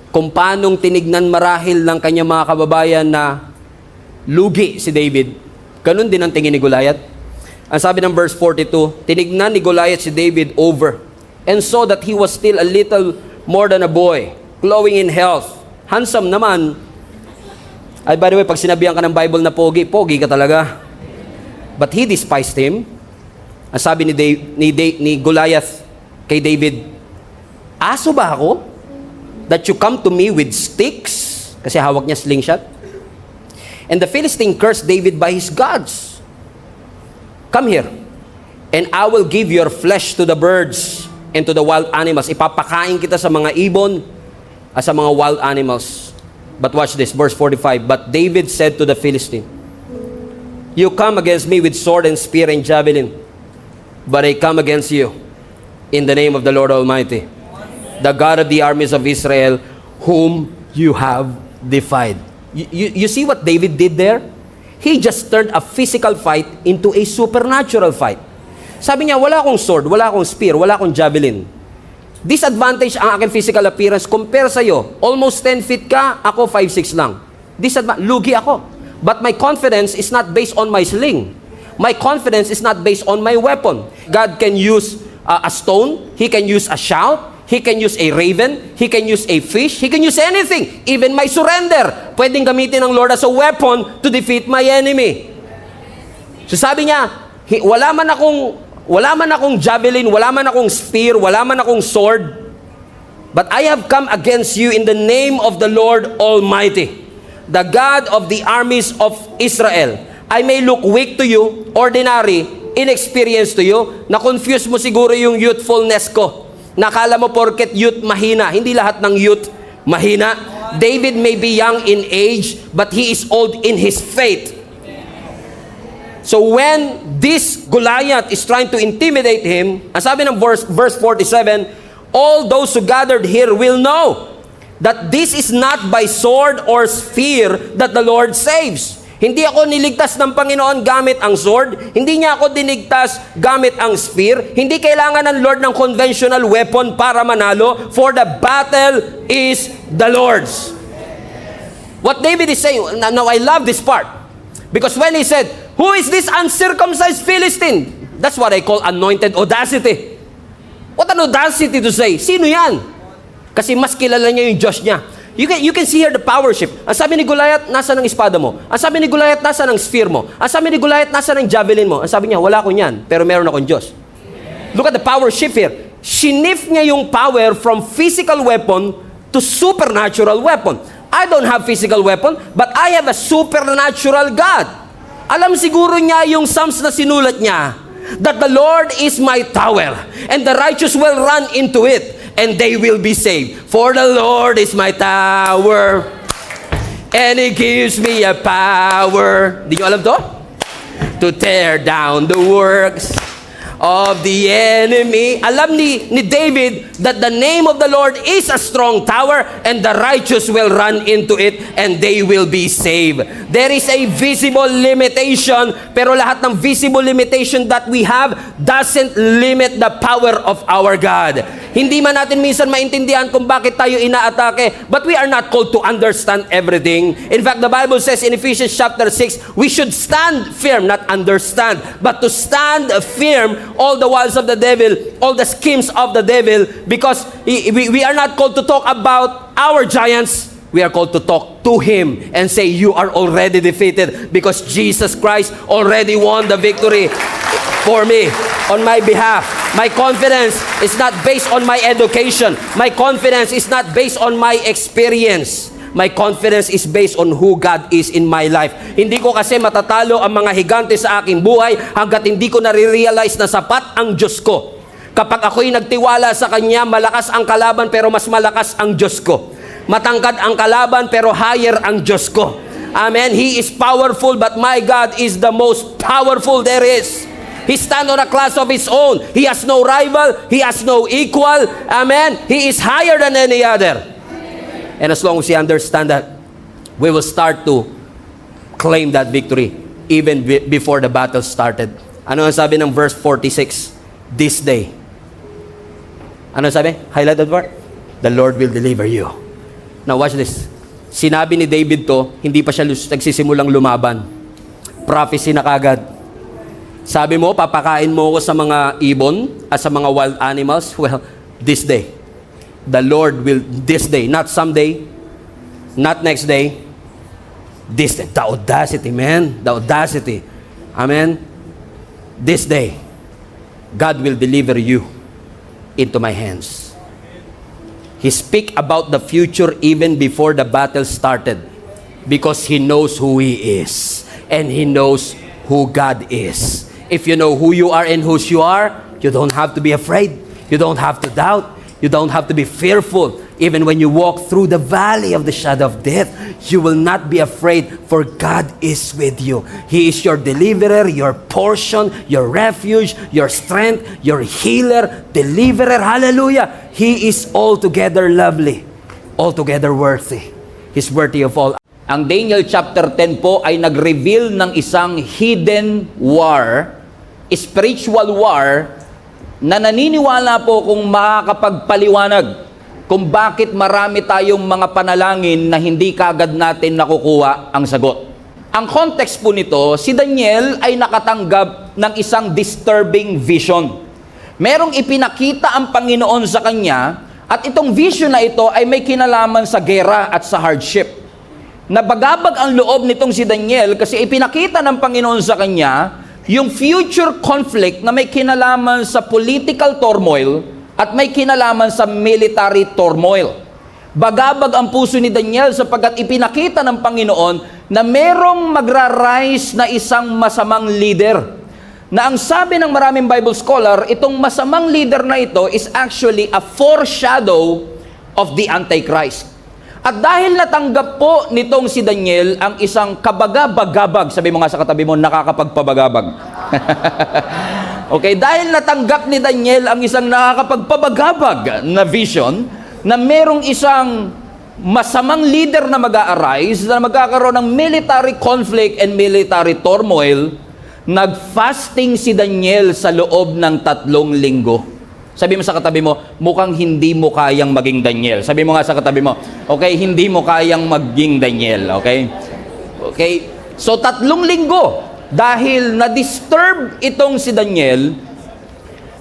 kung paanong tinignan marahil ng kanyang mga kababayan na lugi si David, ganun din ang tingin ni Goliath. Ang sabi ng verse 42, tinignan ni Goliath si David over and saw that he was still a little more than a boy, glowing in health. Handsome naman. Ay, by the way, pag sinabihan ka ng Bible na pogi, pogi ka talaga. But he despised him. Ang sabi ni Goliath kay David, aso ba ako? That you come to me with sticks? Kasi hawak niya slingshot. And the Philistine cursed David by his gods. Come here, and I will give your flesh to the birds and to the wild animals. Ipapakain kita sa mga ibon at sa mga wild animals. But watch this, verse 45. But David said to the Philistine, you come against me with sword and spear and javelin, but I come against you in the name of the Lord Almighty, the God of the armies of Israel, whom you have defied. You see what David did there? He just turned a physical fight into a supernatural fight. Sabi niya, wala akong sword, wala akong spear, wala akong javelin. Disadvantage ang aking physical appearance compare sa'yo. Almost 10 feet ka, ako 5'6" lang. Lugi ako. But my confidence is not based on my sling. My confidence is not based on my weapon. God can use a stone, He can use a shout, He can use a raven, He can use a fish, He can use anything. Even my surrender, pwedeng gamitin ng Lord as a weapon to defeat my enemy. So sabi niya, wala man akong javelin, wala man akong spear, wala man akong sword, but I have come against you in the name of the Lord Almighty, the God of the armies of Israel. I may look weak to you, ordinary, inexperienced to you, na-confuse mo siguro yung youthfulness ko. Nakala mo porket youth mahina. Hindi lahat ng youth mahina. David may be young in age, but he is old in his faith. So when this Goliath is trying to intimidate him, ang sabi ng verse 47, all those who gathered here will know that this is not by sword or spear that the Lord saves. Hindi ako niligtas ng Panginoon gamit ang sword. Hindi niya ako dinigtas gamit ang spear. Hindi kailangan ng Lord ng conventional weapon para manalo, for the battle is the Lord's. What David is saying, now I love this part. Because when he said, who is this uncircumcised Philistine? That's what I call anointed audacity. What an audacity to say. Sino yan? Kasi mas kilala niya yung Diyos niya. You can see here the power shift. Ang sabi ni Goliath, nasa ng espada mo. Ang sabi ni Goliath, nasa ng spear mo. Ang sabi ni Goliath, nasa ng javelin mo. Ang sabi niya, wala ko niyan, pero meron akong Diyos. Look at the power shift here. Shinif niya yung power from physical weapon to supernatural weapon. I don't have physical weapon, but I have a supernatural God. Alam siguro niya yung Psalms na sinulat niya, that the Lord is my tower, and the righteous will run into it, and they will be saved. For the Lord is my tower, and He gives me a power. Di nyo alam to? To tear down the works of the enemy. Alam ni David that the name of the Lord is a strong tower, and the righteous will run into it, and they will be saved. There is a visible limitation, pero lahat ng visible limitation that we have doesn't limit the power of our God. Hindi man natin minsan maintindihan kung bakit tayo inaatake, but we are not called to understand everything. In fact, the Bible says in Ephesians chapter 6, we should stand firm, not understand, but to stand firm all the wiles of the devil, all the schemes of the devil, because we are not called to talk about our giants. We are called to talk to Him and say, you are already defeated because Jesus Christ already won the victory for me, on my behalf. My confidence is not based on my education. My confidence is not based on my experience. My confidence is based on who God is in my life. Hindi ko kasi matatalo ang mga higante sa aking buhay hanggat hindi ko nare-realize na sapat ang Diyos ko. Kapag ako'y nagtiwala sa Kanya, malakas ang kalaban pero mas malakas ang Diyos ko. Matangkad ang kalaban pero higher ang Diyos ko. Amen. He is powerful, but my God is the most powerful there is. He stands on a class of His own. He has no rival. He has no equal. Amen. He is higher than any other. And as long as we understand that, we will start to claim that victory even before the battle started. Ano ang sabi ng verse 46? This day. Ano sabi? Highlight that part. The Lord will deliver you. Now watch this. Sinabi ni David to, hindi pa siya nagsisimulang lumaban. Prophecy na kagad. Sabi mo, papakain mo ako sa mga ibon at sa mga wild animals. Well, this day. The Lord will, this day, not someday, not next day, this day. The audacity, man. The audacity. Amen. This day, God will deliver you into my hands. He speak about the future even before the battle started because He knows who He is and He knows who God is. If you know who you are and whose you are, you don't have to be afraid. You don't have to doubt. You don't have to be fearful. Even when you walk through the valley of the shadow of death, you will not be afraid, for God is with you. He is your deliverer, your portion, your refuge, your strength, your healer, deliverer. Hallelujah! He is altogether lovely, altogether worthy. He's worthy of all. Ang Daniel chapter 10 po ay nag-reveal ng isang hidden war, spiritual war, na naniniwala po kung makakapagpaliwanag kung bakit marami tayong mga panalangin na hindi kagad natin nakukuha ang sagot. Ang context po nito, si Daniel ay nakatanggap ng isang disturbing vision. Merong ipinakita ang Panginoon sa kanya, at itong vision na ito ay may kinalaman sa gera at sa hardship. Nabagabag ang loob nitong si Daniel kasi ipinakita ng Panginoon sa kanya yung future conflict na may kinalaman sa political turmoil at may kinalaman sa military turmoil. Bagabag ang puso ni Daniel sapagkat ipinakita ng Panginoon na merong magra-rise na isang masamang leader. Na ang sabi ng maraming Bible scholar, itong masamang leader na ito is actually a foreshadow of the Antichrist. At dahil natanggap po nitong si Daniel ang isang kabagabagabag, sabi mo nga sa katabi mo, nakakapagpabagabag. Okay, dahil natanggap ni Daniel ang isang nakakapagpabagabag na vision, na merong isang masamang leader na mag-a-arise, na magkakaroon ng military conflict and military turmoil, nag-fasting si Daniel sa loob ng 3 linggo. Sabi mo sa katabi mo, mukhang hindi mo kayang maging Daniel. Sabi mo nga sa katabi mo, okay, hindi mo kayang maging Daniel, okay? Okay, so 3 linggo, dahil na-disturb itong si Daniel,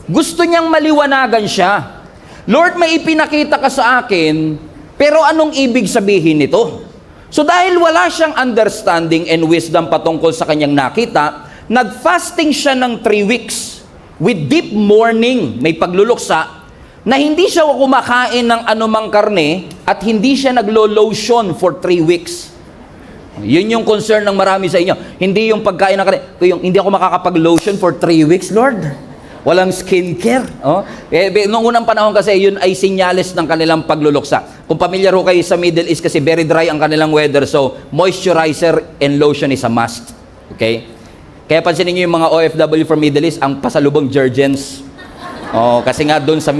gusto niyang maliwanagan siya. Lord, may ipinakita ka sa akin, pero anong ibig sabihin nito? So dahil wala siyang understanding and wisdom patungkol sa kanyang nakita, nag-fasting siya ng 3 weeks. With deep mourning, may pagluluksa, na hindi siya kumakain ng anumang karne at hindi siya naglo-lotion for 3 weeks. Yun yung concern ng marami sa inyo. Hindi yung pagkain ng karne. Yung, hindi ako makakapag-lotion for 3 weeks, Lord. Walang skincare. Oh? Noong unang panahon kasi, yun ay sinyales ng kanilang pagluluksa. Kung pamilyar ho kayo sa Middle East kasi very dry ang kanilang weather, so moisturizer and lotion is a must. Okay? Kaya pansinin niyo yung mga OFW from Middle East, ang pasalubong Jergens. Oh, kasi nga doon sa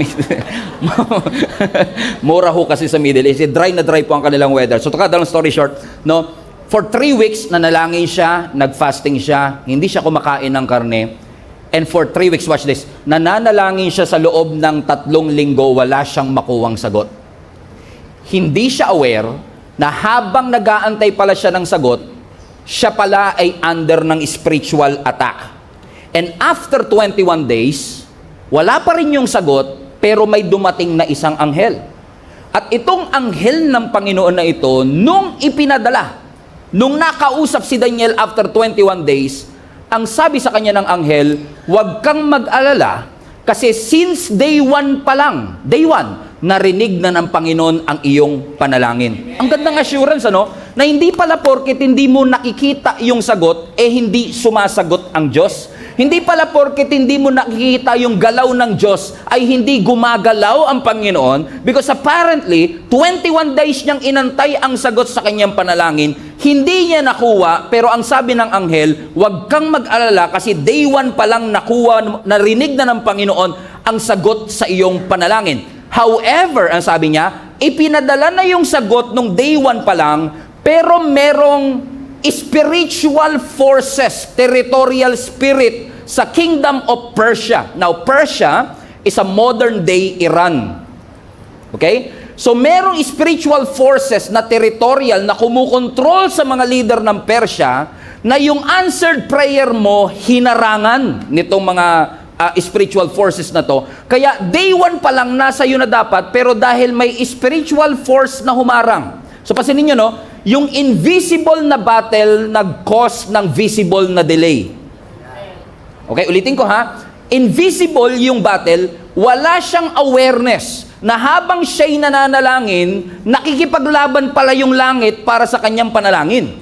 mura ho kasi sa Middle East. Dry na dry po ang kanilang weather. So to cut down story short, no, for 3 weeks nanalangin siya, nag-fasting siya, hindi siya kumakain ng karne. And for 3 weeks, watch this, nananalangin siya sa loob ng 3 linggo, wala siyang makuwang sagot. Hindi siya aware na habang nag-aantay pala siya ng sagot, siya pala ay under ng spiritual attack. And after 21 days, wala pa rin yung sagot, pero may dumating na isang anghel. At itong anghel ng Panginoon na ito, nung ipinadala, nung nakausap si Daniel after 21 days, ang sabi sa kanya ng anghel, huwag kang mag-alala, kasi since day 1 pa lang, day 1, narinig na ng Panginoon ang iyong panalangin. Ang gandang assurance, ano? Na hindi pala porket hindi mo nakikita yung sagot, hindi sumasagot ang Diyos. Hindi pala porket hindi mo nakikita yung galaw ng Diyos, ay hindi gumagalaw ang Panginoon. Because apparently, 21 days niyang inantay ang sagot sa kanyang panalangin. Hindi niya nakuha, pero ang sabi ng anghel, huwag kang mag-alala kasi day 1 pa lang nakuha, narinig na ng Panginoon ang sagot sa iyong panalangin. However, ang sabi niya, ipinadala na yung sagot nung day 1 pa lang, pero merong spiritual forces, territorial spirit sa kingdom of Persia. Now, Persia is a modern day Iran. Okay? So, merong spiritual forces na territorial na kumukontrol sa mga leader ng Persia na yung answered prayer mo hinarangan nitong mga spiritual forces na to. Kaya day 1 pa lang nasa iyo na dapat, pero dahil may spiritual force na humarang. So pasinin nyo, no? Yung invisible na battle nag-cause ng visible na delay. Okay, ulitin ko ha. Invisible yung battle, wala siyang awareness na habang siya'y nananalangin, nakikipaglaban pala yung langit para sa kanyang panalangin.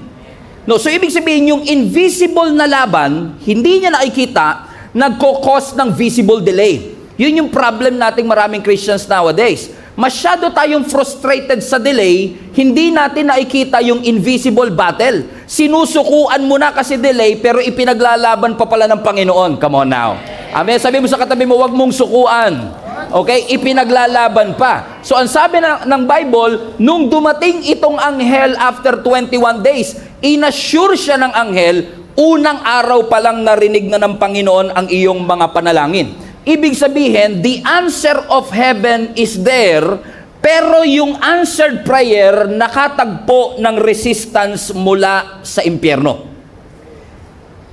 No, so ibig sabihin yung invisible na laban, hindi niya nakikita, nagko-cause ng visible delay. Yun yung problem nating maraming Christians nowadays. Masyado tayong frustrated sa delay, hindi natin nakikita yung invisible battle. Sinusukuan mo na kasi delay, pero ipinaglalaban pa pala ng Panginoon. Come on now. Amen. Sabi mo sa katabi mo, wag mong sukuan. Okay? Ipinaglalaban pa. So, ang sabi ng Bible, nung dumating itong anghel after 21 days, inassure siya ng anghel, unang araw pa lang narinig na ng Panginoon ang iyong mga panalangin. Ibig sabihin, the answer of heaven is there, pero yung answered prayer nakatagpo ng resistance mula sa impyerno.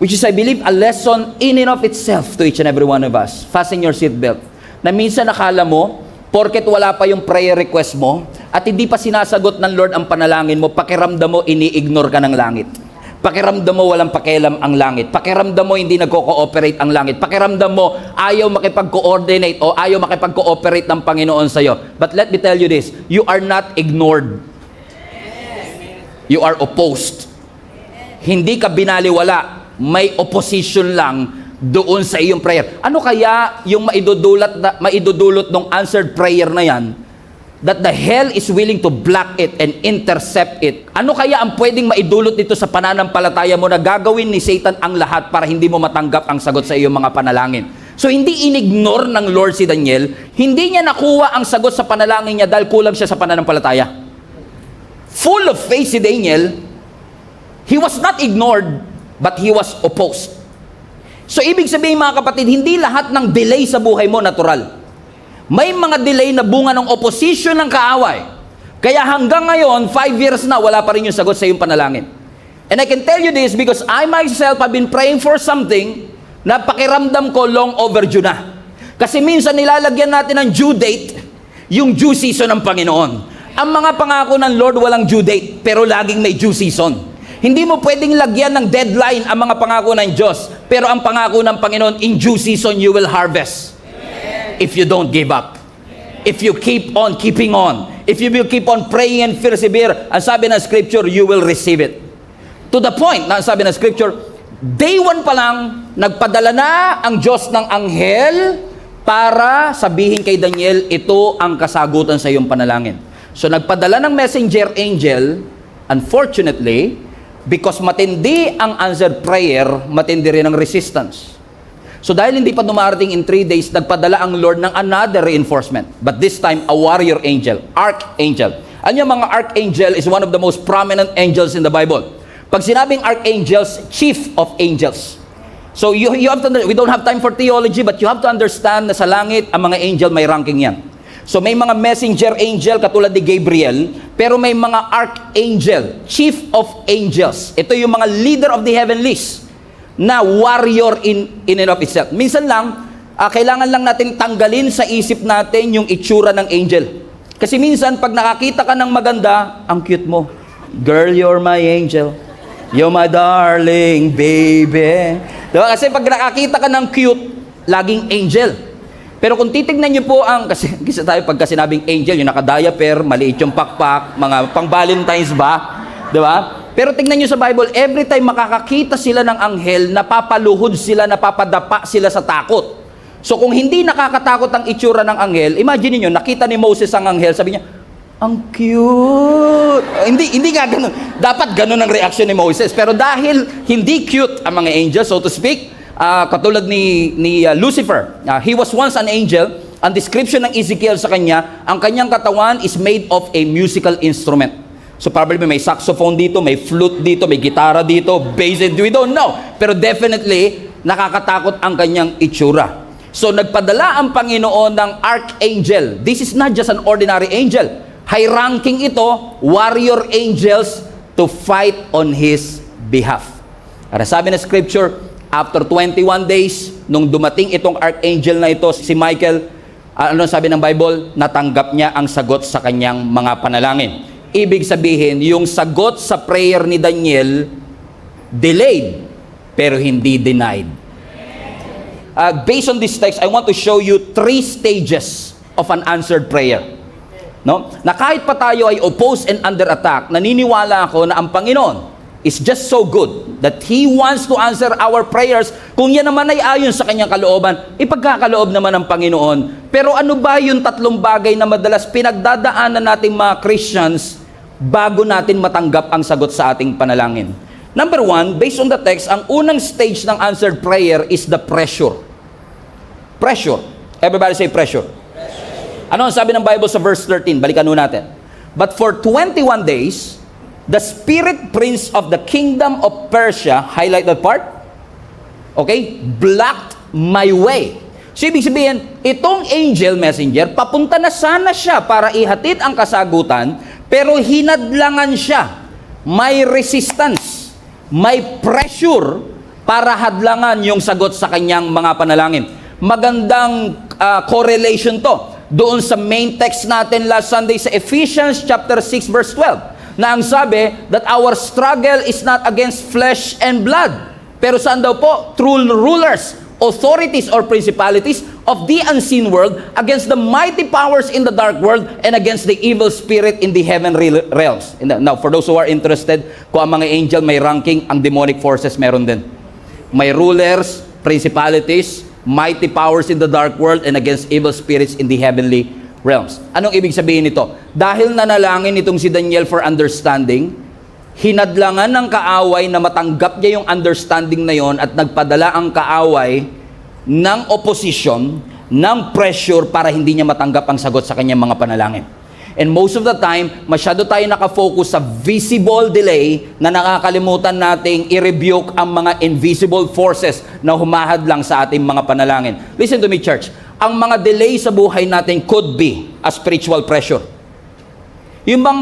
Which is, I believe, a lesson in and of itself to each and every one of us. Fasten your seatbelt. Na minsan nakala mo, porket wala pa yung prayer request mo, at hindi pa sinasagot ng Lord ang panalangin mo, pakiramdam mo, ini-ignore ka ng langit. Pakiramdam mo walang pakialam ang langit. Pakiramdam mo hindi nagko-cooperate ang langit. Pakiramdam mo ayaw makipag-coordinate o ayaw makipag-cooperate ng Panginoon sa iyo. But let me tell you this, you are not ignored. You are opposed. Hindi ka binaliwala. May opposition lang doon sa iyong prayer. Ano kaya yung maidudulot ng answered prayer na yan? That the hell is willing to block it and intercept it. Ano kaya ang pwedeng maidulot dito sa pananampalataya mo na gagawin ni Satan ang lahat para hindi mo matanggap ang sagot sa iyong mga panalangin? So hindi inignore ng Lord si Daniel, hindi niya nakuha ang sagot sa panalangin niya dahil kulang siya sa pananampalataya. Full of faith si Daniel, he was not ignored, but he was opposed. So ibig sabihin mga kapatid, hindi lahat ng delay sa buhay mo natural. May mga delay na bunga ng opposition ng kaaway. Kaya hanggang ngayon, 5 years na, wala pa rin yung sagot sa iyong panalangin. And I can tell you this because I myself have been praying for something na pakiramdam ko long overdue na. Kasi minsan nilalagyan natin ng due date, yung due season ng Panginoon. Ang mga pangako ng Lord walang due date, pero laging may due season. Hindi mo pwedeng lagyan ng deadline ang mga pangako ng Diyos, pero ang pangako ng Panginoon, in due season you will harvest. If you don't give up. If you keep on keeping on. If you will keep on praying and persevere, ang sabi ng Scripture, you will receive it. To the point, na ang sabi ng Scripture, day 1 pa lang, nagpadala na ang Diyos ng anghel para sabihin kay Daniel, ito ang kasagutan sa iyong panalangin. So nagpadala ng messenger angel, unfortunately, because matindi ang answered prayer, matindi rin ang resistance. So dahil hindi pa dumarating in 3 days, nagpadala ang Lord ng another reinforcement. But this time, a warrior angel, archangel. Ano yung mga archangel is one of the most prominent angels in the Bible. Pag sinabing archangels, chief of angels. So you have to, we don't have time for theology, but you have to understand na sa langit, ang mga angel may ranking yan. So may mga messenger angel katulad ni Gabriel, pero may mga archangel, chief of angels. Ito yung mga leader of the heavenlies na warrior in and of itself. Minsan lang, kailangan lang natin tanggalin sa isip natin yung itsura ng angel. Kasi minsan, pag nakakita ka ng maganda, ang cute mo. Girl, you're my angel. You're my darling baby. Diba? Kasi pag nakakita ka ng cute, laging angel. Pero kung titignan niyo po kasi tayo pagka sinabing angel, yung naka-diaper, maliit yung pakpak, mga pang-Valentine's ba? Di ba? Pero tignan niyo sa Bible, every time makakakita sila ng anghel, napapaluhod sila, napapadapa sila sa takot. So kung hindi nakakatakot ang itsura ng anghel, imagine niyo, nakita ni Moses ang anghel, sabi niya, ang cute. Hindi nga ganun. Dapat ganun ang reaction ni Moses. Pero dahil hindi cute ang mga angels, so to speak, katulad ni Lucifer, he was once an angel. Ang description ng Ezekiel sa kanya, ang kanyang katawan is made of a musical instrument. So probably may saxophone dito, may flute dito, may gitara dito, bass, we don't know. Pero definitely, nakakatakot ang kanyang itsura. So nagpadala ang Panginoon ng archangel. This is not just an ordinary angel. High ranking ito, warrior angels to fight on his behalf. Para sabi na scripture, after 21 days, nung dumating itong archangel na ito, si Michael, ano sabi ng Bible? Natanggap niya ang sagot sa kanyang mga panalangin. Ibig sabihin, yung sagot sa prayer ni Daniel, delayed, pero hindi denied. Based on this text, I want to show you 3 stages of an answered prayer. No? Na kahit pa tayo ay opposed and under attack, naniniwala ako na ang Panginoon is just so good that He wants to answer our prayers. Kung yan naman ay ayon sa kanyang kalooban, ipagkakaloob naman ng Panginoon. Pero ano ba yung 3 bagay na madalas pinagdadaanan nating mga Christians bago natin matanggap ang sagot sa ating panalangin? Number 1, based on the text, ang unang stage ng answered prayer is the pressure. Pressure. Everybody say pressure. Ano ang sabi ng Bible sa verse 13? Balikan nun natin. But for 21 days, the spirit prince of the kingdom of Persia, highlight that part, okay, blocked my way. So ibig sabihin, itong angel messenger, papunta na sana siya para ihatid ang kasagutan, pero hinadlangan siya. May resistance. May pressure para hadlangan yung sagot sa kanyang mga panalangin. Magandang correlation to doon sa main text natin last Sunday sa Ephesians chapter 6 verse 12 na ang sabi that our struggle is not against flesh and blood. Pero saan daw po? Through rulers, authorities or principalities of the unseen world, against the mighty powers in the dark world, and against the evil spirit in the heavenly realms. Now, for those who are interested, kung ang mga angel may ranking, ang demonic forces meron din. May rulers, principalities, mighty powers in the dark world, and against evil spirits in the heavenly realms. Anong ibig sabihin nito? Dahil nanalangin itong si Daniel for understanding, hinadlangan ng kaaway na matanggap niya yung understanding na yon at nagpadala ang kaaway ng opposition, ng pressure para hindi niya matanggap ang sagot sa kanyang mga panalangin. And most of the time, masyado tayo nakafocus sa visible delay na nakakalimutan nating i-rebuke ang mga invisible forces na humahadlang sa ating mga panalangin. Listen to me, church. Ang mga delay sa buhay natin could be a spiritual pressure. Yung bang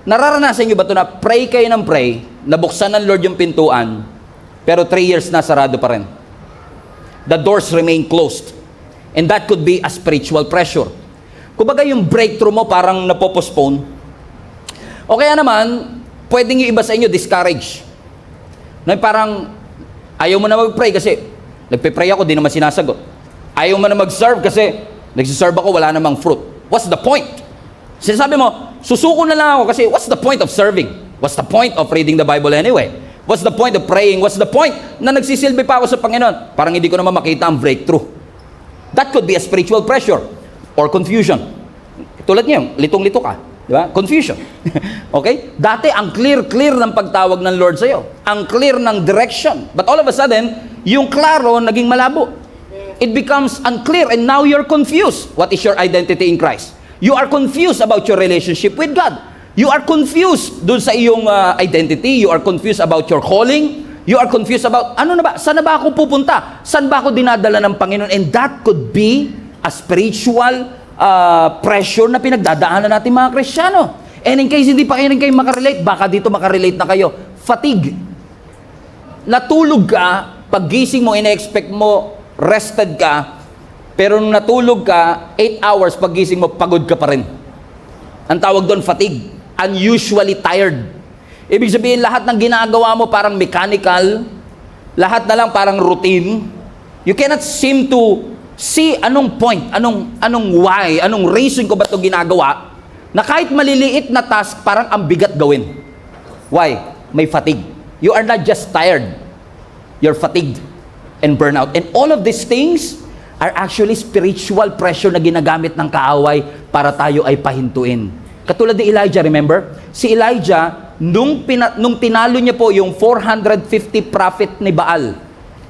nararanasan nyo ba ito na pray kayo ng pray, nabuksan ng Lord yung pintuan, pero 3 years na sarado pa rin? The doors remain closed. And that could be a spiritual pressure. Kumbaga yung breakthrough mo parang napopostpone. O kaya naman, pwedeng yung iba sa inyo discourage. No, parang ayaw mo na mag-pray kasi nagpe-pray ako, di naman sinasagot. Ayaw mo na mag-serve kasi nagsiserve ako, wala namang fruit. What's the point? Sinasabi mo, susuko na lang ako kasi what's the point of serving? What's the point of reading the Bible anyway? What's the point of praying? What's the point na nagsisilbi pa ako sa Panginoon? Parang hindi ko naman makita ang breakthrough. That could be a spiritual pressure or confusion. Tulad niyo, litong-lito ka. Di ba? Confusion. Okay? Dati, ang clear ng pagtawag ng Lord sa'yo. Ang clear ng direction. But all of a sudden, yung klaro naging malabo. It becomes unclear and now you're confused. What is your identity in Christ? You are confused about your relationship with God. You are confused dun sa iyong identity. You are confused about your calling. You are confused about, ano na ba? Saan na ba ako pupunta? Saan ba ako dinadala ng Panginoon? And that could be a spiritual pressure na pinagdadaanan natin mga Kristiyano. And in case hindi pa kayo makarelate, baka dito makarelate na kayo. Fatigue. Natulog ka, paggising mo, ina-expect mo, rested ka, pero nung natulog ka, 8 hours, paggising mo, pagod ka pa rin. Ang tawag doon, fatigue. Unusually tired. Ibig sabihin, lahat ng ginagawa mo parang mechanical, lahat na lang parang routine. You cannot seem to See, anong point, anong why, anong reason ko ba ito ginagawa, na kahit maliliit na task, parang ang bigat gawin. Why? May fatigue. You are not just tired, you're fatigued and burnout. And all of these things are actually spiritual pressure na ginagamit ng kaaway para tayo ay pahintuin. Katulad ni Elijah, remember? Si Elijah, nung tinalo niya po yung 450 prophet ni Baal,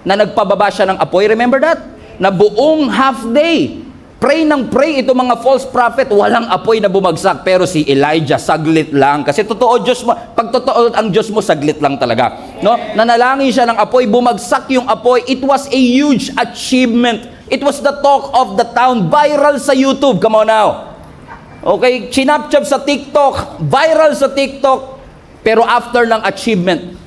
na nagpababa siya ng apoy, remember that? Na buong half day, pray ng pray ito mga false prophet, walang apoy na bumagsak. Pero si Elijah, saglit lang. Kasi totoo Diyos mo, pag totoo ang Diyos mo, saglit lang talaga. No? Nanalangin siya ng apoy, bumagsak yung apoy. It was a huge achievement. It was the talk of the town. Viral sa YouTube. Come on now. Okay, chinapchap sa TikTok. Viral sa TikTok. Pero after ng achievement,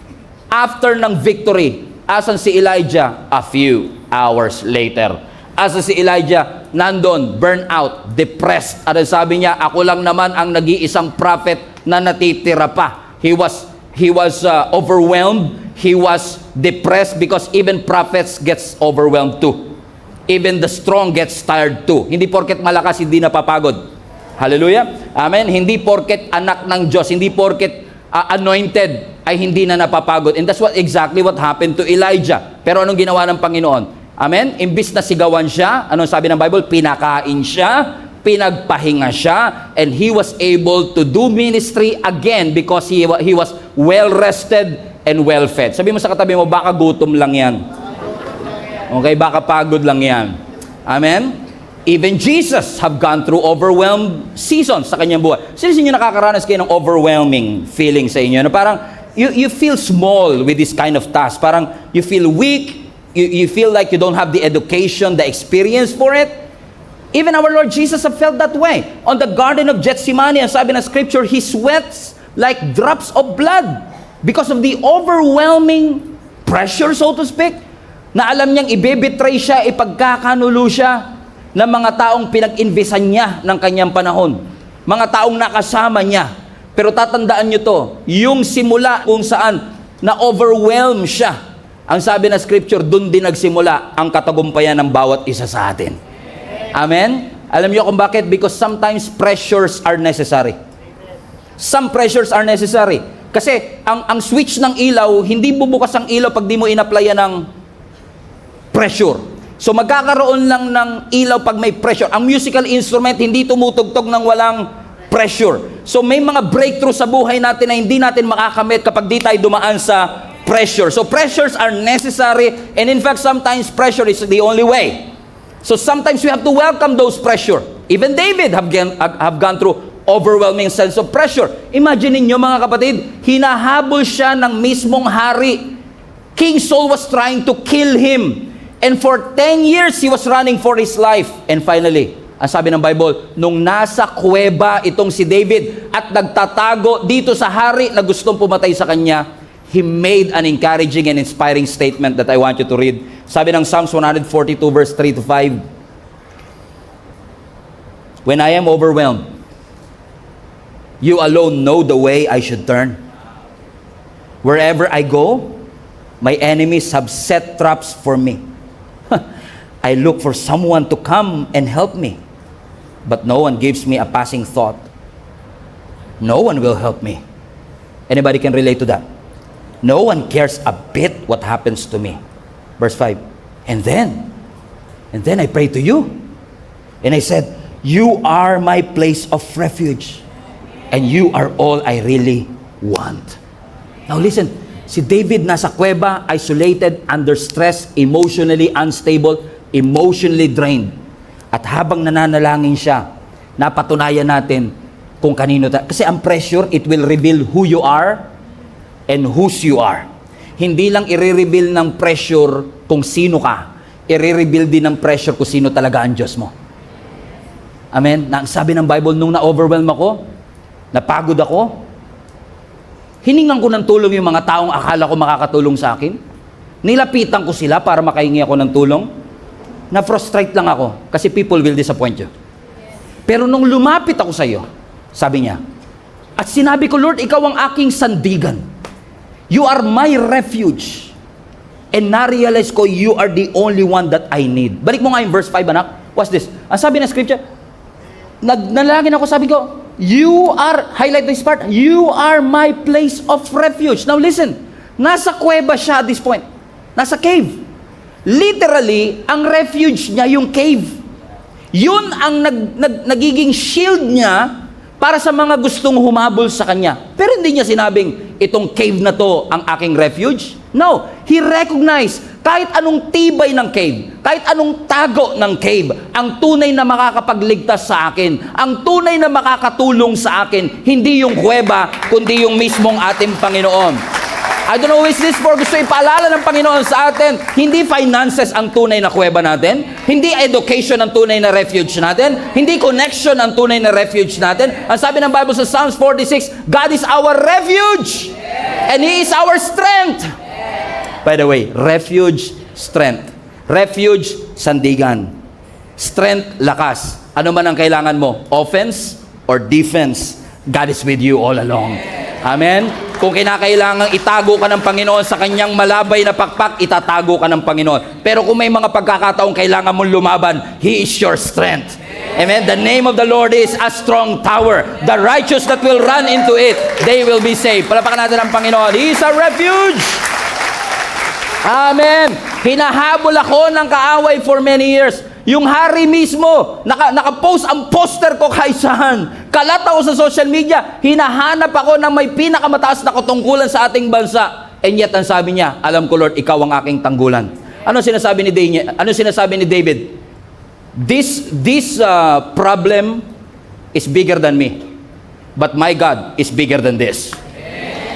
after ng victory, asan si Elijah? A few hours later. Asan si Elijah? Nandun, burnout, depressed. At sabi niya, ako lang naman ang nag-iisang prophet na natitira pa. He was overwhelmed. He was depressed because even prophets gets overwhelmed too. Even the strong gets tired too. Hindi porket malakas, hindi napapagod. Hallelujah. Amen. Hindi porket anak ng Diyos, hindi porket anointed, ay hindi na napapagod. And that's exactly what happened to Elijah. Pero anong ginawa ng Panginoon? Amen? Imbis na sigawan siya, anong sabi ng Bible? Pinakain siya, pinagpahinga siya, and he was able to do ministry again because he was well-rested and well-fed. Sabi mo sa katabi mo, baka gutom lang yan. Okay, baka pagod lang yan. Amen? Even Jesus have gone through overwhelmed seasons sa kanyang buhay. Sino sa inyo nakakaranas kayo ng overwhelming feeling sa inyo? Na parang, you feel small with this kind of task. Parang, you feel weak. You feel like you don't have the education, the experience for it. Even our Lord Jesus have felt that way. On the Garden of Gethsemane, ang sabi ng Scripture, He sweats like drops of blood because of the overwhelming pressure, so to speak, na alam niyang ibebetray siya, ipagkakanulo siya ng mga taong pinag-invisan niya ng kanyang panahon. Mga taong nakasama niya. Pero tatandaan niyo to, yung simula kung saan na-overwhelm siya, ang sabi ng Scripture, doon din nagsimula ang katagumpayan ng bawat isa sa atin. Amen? Alam niyo kung bakit? Because sometimes pressures are necessary. Some pressures are necessary. Kasi ang switch ng ilaw, hindi bubukas ang ilaw pag di mo in-applyan ng pressure. So magkakaroon lang ng ilaw pag may pressure. Ang musical instrument, hindi tumutugtog ng walang pressure. So may mga breakthrough sa buhay natin na hindi natin makakamit kapag di tayo dumaan sa pressure. So pressures are necessary, and in fact sometimes pressure is the only way. So sometimes we have to welcome those pressure. Even David have gone through overwhelming sense of pressure. Imagine niyo mga kapatid, hinahabol siya ng mismong hari. King Saul was trying to kill him. And for 10 years he was running for his life. And finally, ang sabi ng Bible, nung nasa kuweba itong si David at nagtatago dito sa hari na gustong pumatay sa kanya, he made an encouraging and inspiring statement that I want you to read. Sabi ng Psalms 142 verse 3 to 5, when I am overwhelmed, you alone know the way I should turn. Wherever I go, my enemies have set traps for me. I look for someone to come and help me, but no one gives me a passing thought. No one will help me. Anybody can relate to that? No one cares a bit what happens to me. Verse 5. And then I prayed to you. And I said, you are my place of refuge. And you are all I really want. Now listen, si David nasa kuweba, isolated, under stress, emotionally unstable, emotionally drained. At habang nananalangin siya, napatunayan natin kung kanino tayo. Kasi ang pressure, it will reveal who you are and whose you are. Hindi lang i-reveal ng pressure kung sino ka. I-reveal din ng pressure kung sino talaga ang Diyos mo. Amen? Na, sabi ng Bible, nung na-overwhelm ako, napagod ako, hiningan ko ng tulong yung mga taong akala ko makakatulong sa akin. Nilapitan ko sila para makahingi ako ng tulong. Na-frustrate lang ako kasi people will disappoint you. Pero nung lumapit ako sa iyo, sabi niya, at sinabi ko, Lord, ikaw ang aking sandigan. You are my refuge. And na-realize ko, you are the only one that I need. Balik mo nga yung verse 5, anak. What's this? Ang sabi ng scripture, nanalangin ako, sabi ko, you are, highlight this part, you are my place of refuge. Now listen, nasa kuweba siya at this point. Nasa cave. Literally, ang refuge niya yung cave. Yun ang nagiging shield niya para sa mga gustong humabol sa kanya. Pero hindi niya sinabing, itong cave na to ang aking refuge. No, he recognized kahit anong tibay ng cave, kahit anong tago ng cave, ang tunay na makakapagligtas sa akin, ang tunay na makakatulong sa akin, hindi yung kuweba, kundi yung mismong ating Panginoon. I don't know who is this for. Gusto ipaalala ng Panginoon sa atin, hindi finances ang tunay na kuweba natin, hindi education ang tunay na refuge natin, hindi connection ang tunay na refuge natin. Ang sabi ng Bible sa Psalms 46, God is our refuge and He is our strength. By the way, refuge, strength. Refuge, sandigan. Strength, lakas. Ano man ang kailangan mo, offense or defense, God is with you all along. Amen? Kung kinakailangan itago ka ng Panginoon sa kanyang malabay na pakpak, itatago ka ng Panginoon. Pero kung may mga pagkakataong kailangan mong lumaban, He is your strength. Amen? The name of the Lord is a strong tower. The righteous that will run into it, they will be saved. Palapakan natin ang Panginoon. He is a refuge. Amen. Hinahabol ako ng kaaway for many years. Yung hari mismo, nakapost ang poster ko kaysahan. Kalat ako sa social media. Hinahanap ako ng may pinakamataas na katungkulan sa ating bansa. And yet, ang sabi niya, alam ko Lord, ikaw ang aking tanggulan. Ano sinasabi ni David? This problem is bigger than me. But my God is bigger than this.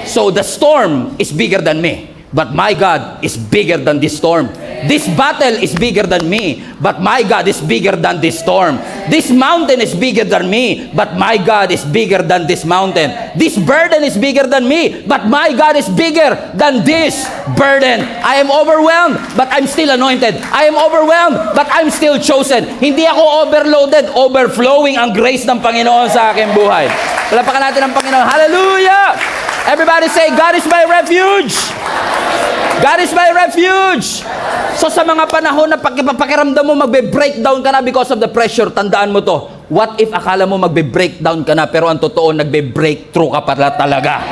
So the storm is bigger than me. But my God is bigger than this storm. This battle is bigger than me, but my God is bigger than this storm. This mountain is bigger than me, but my God is bigger than this mountain. This burden is bigger than me, but my God is bigger than this burden. I am overwhelmed, but I'm still anointed. I am overwhelmed, but I'm still chosen. Hindi ako overloaded, overflowing ang grace ng Panginoon sa aking buhay. Palapakan natin ang Panginoon. Hallelujah! Everybody say, God is my refuge. God is my refuge. So sa mga panahon na pakiramdam mo magbe-breakdown ka na because of the pressure, tandaan mo to. What if akala mo magbe-breakdown ka na pero ang totoo nagbe-breakthrough ka pala talaga?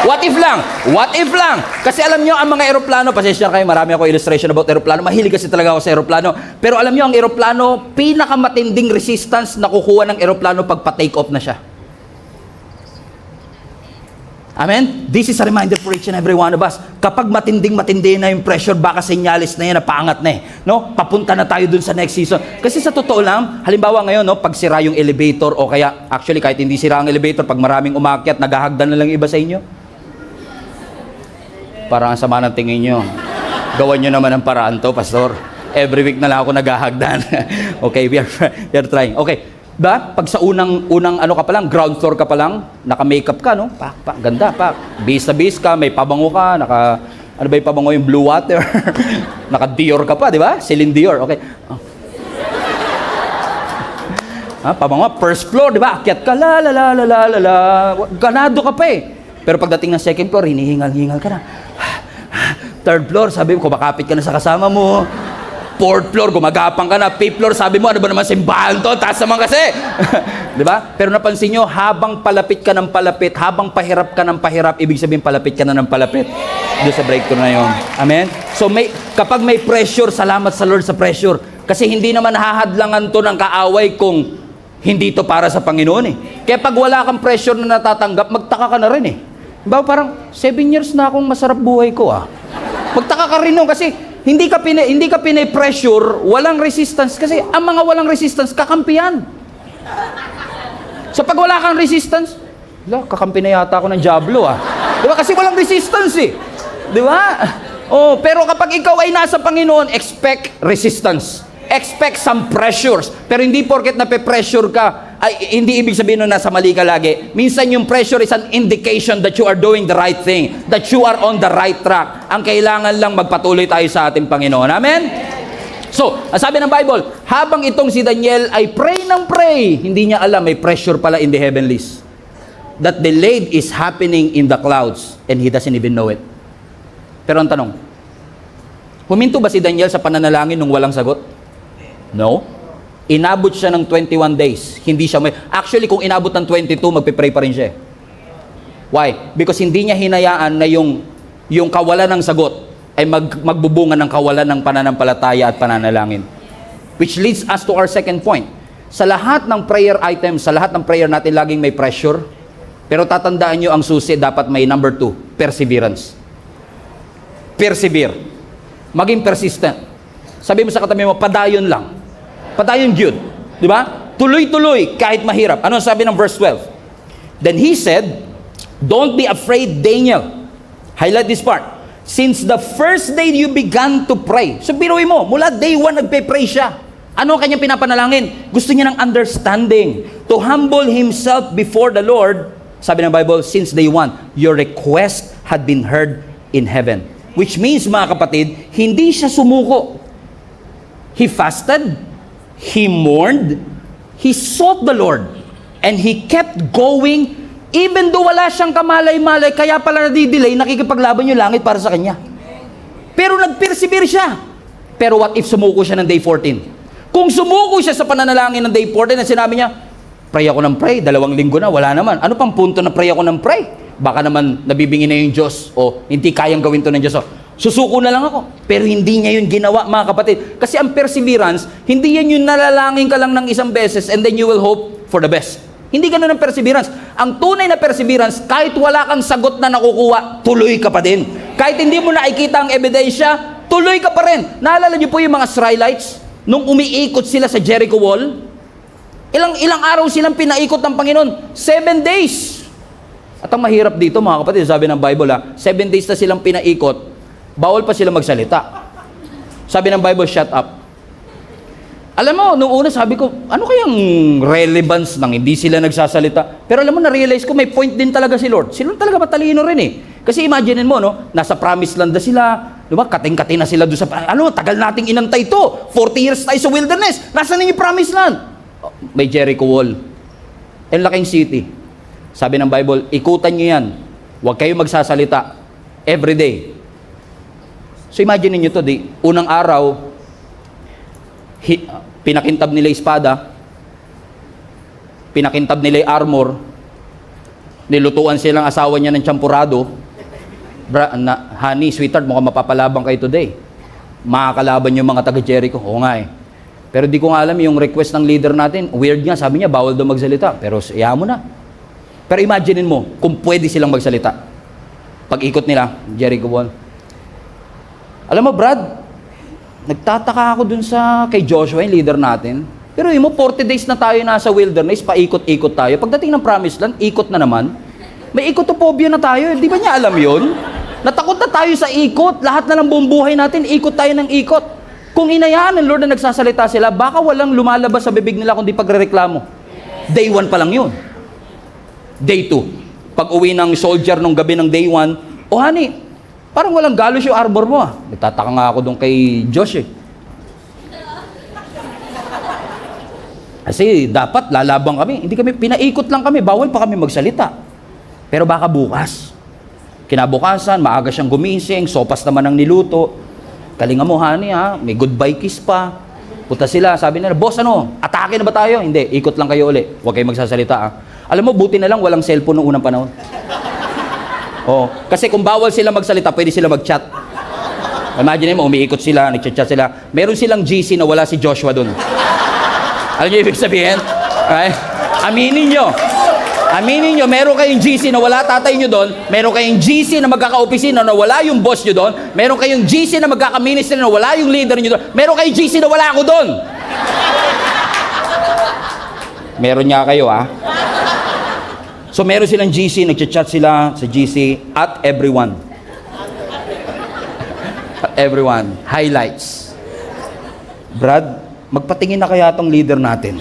What if lang? What if lang? Kasi alam nyo, ang mga eroplano, pasensya kayo, marami ako illustration about eroplano. Mahilig kasi talaga ako sa eroplano. Pero alam nyo, ang eroplano, pinakamatinding resistance na kukuha ng eroplano pag pa-take off na siya. Amen? This is a reminder for each and every one of us. Kapag matinding-matindi na yung pressure, baka senyalis na yan, napaangat na eh. No? Papunta na tayo dun sa next season. Kasi sa totoo lang, halimbawa ngayon, no, pag sira yung elevator, o kaya, actually, kahit hindi sira ang elevator, pag maraming umakyat, naghahagdan na lang iba sa inyo. Parang ang sama ng tingin nyo. Gawan nyo naman ang paraan to, Pastor. Every week na lang ako naghahagdan. Okay, we are trying. Okay. Ba? Pag sa unang ano ka pa lang, ground floor ka pa lang, naka-makeup ka, no? Pak, ganda, pak. Bis na bis ka, may pabango ka, ano ba yung pabango, yung blue water? Naka-Dior ka pa, di ba? Celine Dior, okay. Oh. Pabango, first floor, di ba? Akyat ka, ganado ka pa eh. Pero pagdating ng second floor, hinihingal-hingal ka na. Third floor, sabi mo, kumakapit ka na sa kasama mo. Fourth floor, gumagapang ka na. Fifth floor, sabi mo, ano ba naman simbahan to? Taas naman kasi. Di ba? Pero napansin nyo, habang palapit ka ng palapit, habang pahirap ka ng pahirap, ibig sabihin palapit ka na ng palapit. Doon sa breakthrough na yun. Amen? So, kapag may pressure, salamat sa Lord sa pressure. Kasi hindi naman hahadlangan to ng kaaway kung hindi to para sa Panginoon eh. Kaya pag wala kang pressure na natatanggap, magtaka ka na rin eh. Diba? Parang, 7 years na akong masarap buhay ko ah. Magtaka ka rin nun kasi hindi ka pine-pressure, walang resistance. Kasi ang mga walang resistance, kakampihan. So pag wala kang resistance, kakampi na yata ako ng Diablo ah. Diba? Kasi walang resistance eh. Diba? Oh, pero kapag ikaw ay nasa Panginoon, expect resistance. Expect some pressures. Pero hindi porket nape-pressure ka, ay hindi ibig sabihin na nasa mali ka lagi. Minsan yung pressure is an indication that you are doing the right thing, that you are on the right track. Ang kailangan lang magpatuloy tayo sa ating Panginoon. Amen? So, ang sabi ng Bible, habang itong si Daniel ay pray ng pray, hindi niya alam may pressure pala in the heavenlies. That delayed is happening in the clouds and he doesn't even know it. Pero ang tanong, Huminto ba si Daniel sa pananalangin nung walang sagot? No. Inabot siya ng 21 days. Hindi siya may... Actually, kung inabot ng 22, magpe-pray pa rin siya. Why? Because hindi niya hinayaan na yung kawalan ng sagot ay magbubunga ng kawalan ng pananampalataya at pananalangin. Which leads us to our second point. Sa lahat ng prayer items, sa lahat ng prayer natin, laging may pressure. Pero tatandaan nyo, ang susi dapat may number 2, perseverance. Persevere. Maging persistent. Sabi mo sa katabi mo, padayon lang. Padayon Jude. Di ba? Tuloy-tuloy kahit mahirap. Ano sabi ng verse 12? Then he said, don't be afraid, Daniel. Highlight this part. Since the first day you began to pray. So biruin mo, mula day 1 nagpe-pray siya. Ano ang kanyang pinapanalangin? Gusto niya ng understanding. To humble himself before the Lord. Sabi ng Bible, since day 1, your request had been heard in heaven. Which means, mga kapatid, hindi siya sumuko. He fasted, he mourned, he sought the Lord, and he kept going, even though wala siyang kamalay-malay, kaya pala nadidelay, nakikipaglaban yung langit para sa kanya. Pero nag-persevere siya. Pero what if sumuko siya ng day 14? Kung sumuko siya sa pananalangin ng day 14, na sinabi niya, pray ako ng pray, 2 linggo na, wala naman. Ano pang punto na pray ako ng pray? Baka naman nabibingin na yung Diyos o hindi kayang gawin to ng Diyos. Susuko na lang ako. Pero hindi niya yun ginawa, mga kapatid. Kasi ang perseverance, hindi yan yung nalalangin ka lang ng isang beses and then you will hope for the best. Hindi ganun ang perseverance. Ang tunay na perseverance, kahit wala kang sagot na nakukuha, tuloy ka pa din. Kahit hindi mo nakikita ang ebidensya, tuloy ka pa rin. Naalala niyo po yung mga Israelites, nung umiikot sila sa Jericho Wall, ilang araw silang pinaikot ng Panginoon? 7 days. At ang mahirap dito, mga kapatid, sabi ng Bible, 7 days na silang pinaikot, bawal pa sila magsalita. Sabi ng Bible, shut up. Alam mo, nung una sabi ko, ano kayang relevance ng hindi sila nagsasalita? Pero alam mo, na-realize ko, may point din talaga si Lord. Si Lord talaga matalino rin eh. Kasi imaginein mo, no, nasa promised land na sila, diba, kating-kating na sila doon sa, tagal nating inantay to. 40 years tayo sa wilderness. Nasaan na yung promised land? May Jericho Wall. Ang laking city. Sabi ng Bible, ikutan nyo yan. Huwag kayo magsasalita. Every day. So imagine niyo to, unang araw, pinakintab nila yung espada, pinakintab nila yung armor, nilutuan silang asawa niya ng champurado. Honey, sweetheart, mukhang mapapalabang kayo today. Makakalaban yung mga taga-Jericho. Oo nga eh. Pero di ko nga alam yung request ng leader natin. Weird nga, sabi niya, bawal daw magsalita. Pero iya mo na. Pero imaginein mo, kung pwede silang magsalita. Pag-ikot nila, Jericho Wall. Alam mo, Brad, nagtataka ako dun kay Joshua, yung leader natin. Pero mo, 40 days na tayo nasa wilderness, paikot-ikot tayo. Pagdating ng promised land, ikot na naman. May ikotophobia na tayo. Di ba niya alam yun? Natakot na tayo sa ikot. Lahat na lang buong buhay natin, ikot tayo ng ikot. Kung inayaan ng Lord na nagsasalita sila, baka walang lumalabas sa bibig nila kundi pagrereklamo. Day 1 pa lang yun. Day 2. Pag uwi ng soldier nung gabi ng day 1, oh honey, parang walang galos yung arbor mo. Nagtataka nga ako doon kay Josh eh. Kasi dapat lalabang kami. Hindi kami, pinaikot lang kami. Bawal pa kami magsalita. Pero baka bukas. Kinabukasan, maaga siyang gumising, sopas naman ang niluto. Kalinga mo, honey ha, may goodbye kiss pa. Punta sila, sabi nila, boss atake na ba tayo? Hindi, ikot lang kayo uli. Huwag kayo magsasalita ha. Alam mo, buti na lang walang cellphone noong unang panahon. Oh, kasi kung bawal sila magsalita, pwede sila mag-chat. Imagine mo, umiikot sila, nag-chat sila. Meron silang GC na wala si Joshua doon. Alam niyo ibig sabihin? Okay? Aminin nyo, meron kayong GC na wala tatay nyo doon, meron kayong GC na magkaka-opisina na wala yung boss nyo doon, meron kayong GC na magkaka-ministry na wala yung leader nyo doon, meron kayong GC na wala ako doon. Meron nga kayo So meron silang GC, nag-chat sila sa GC at everyone. Everyone. Highlights. Brad, magpatingin na kaya tong leader natin.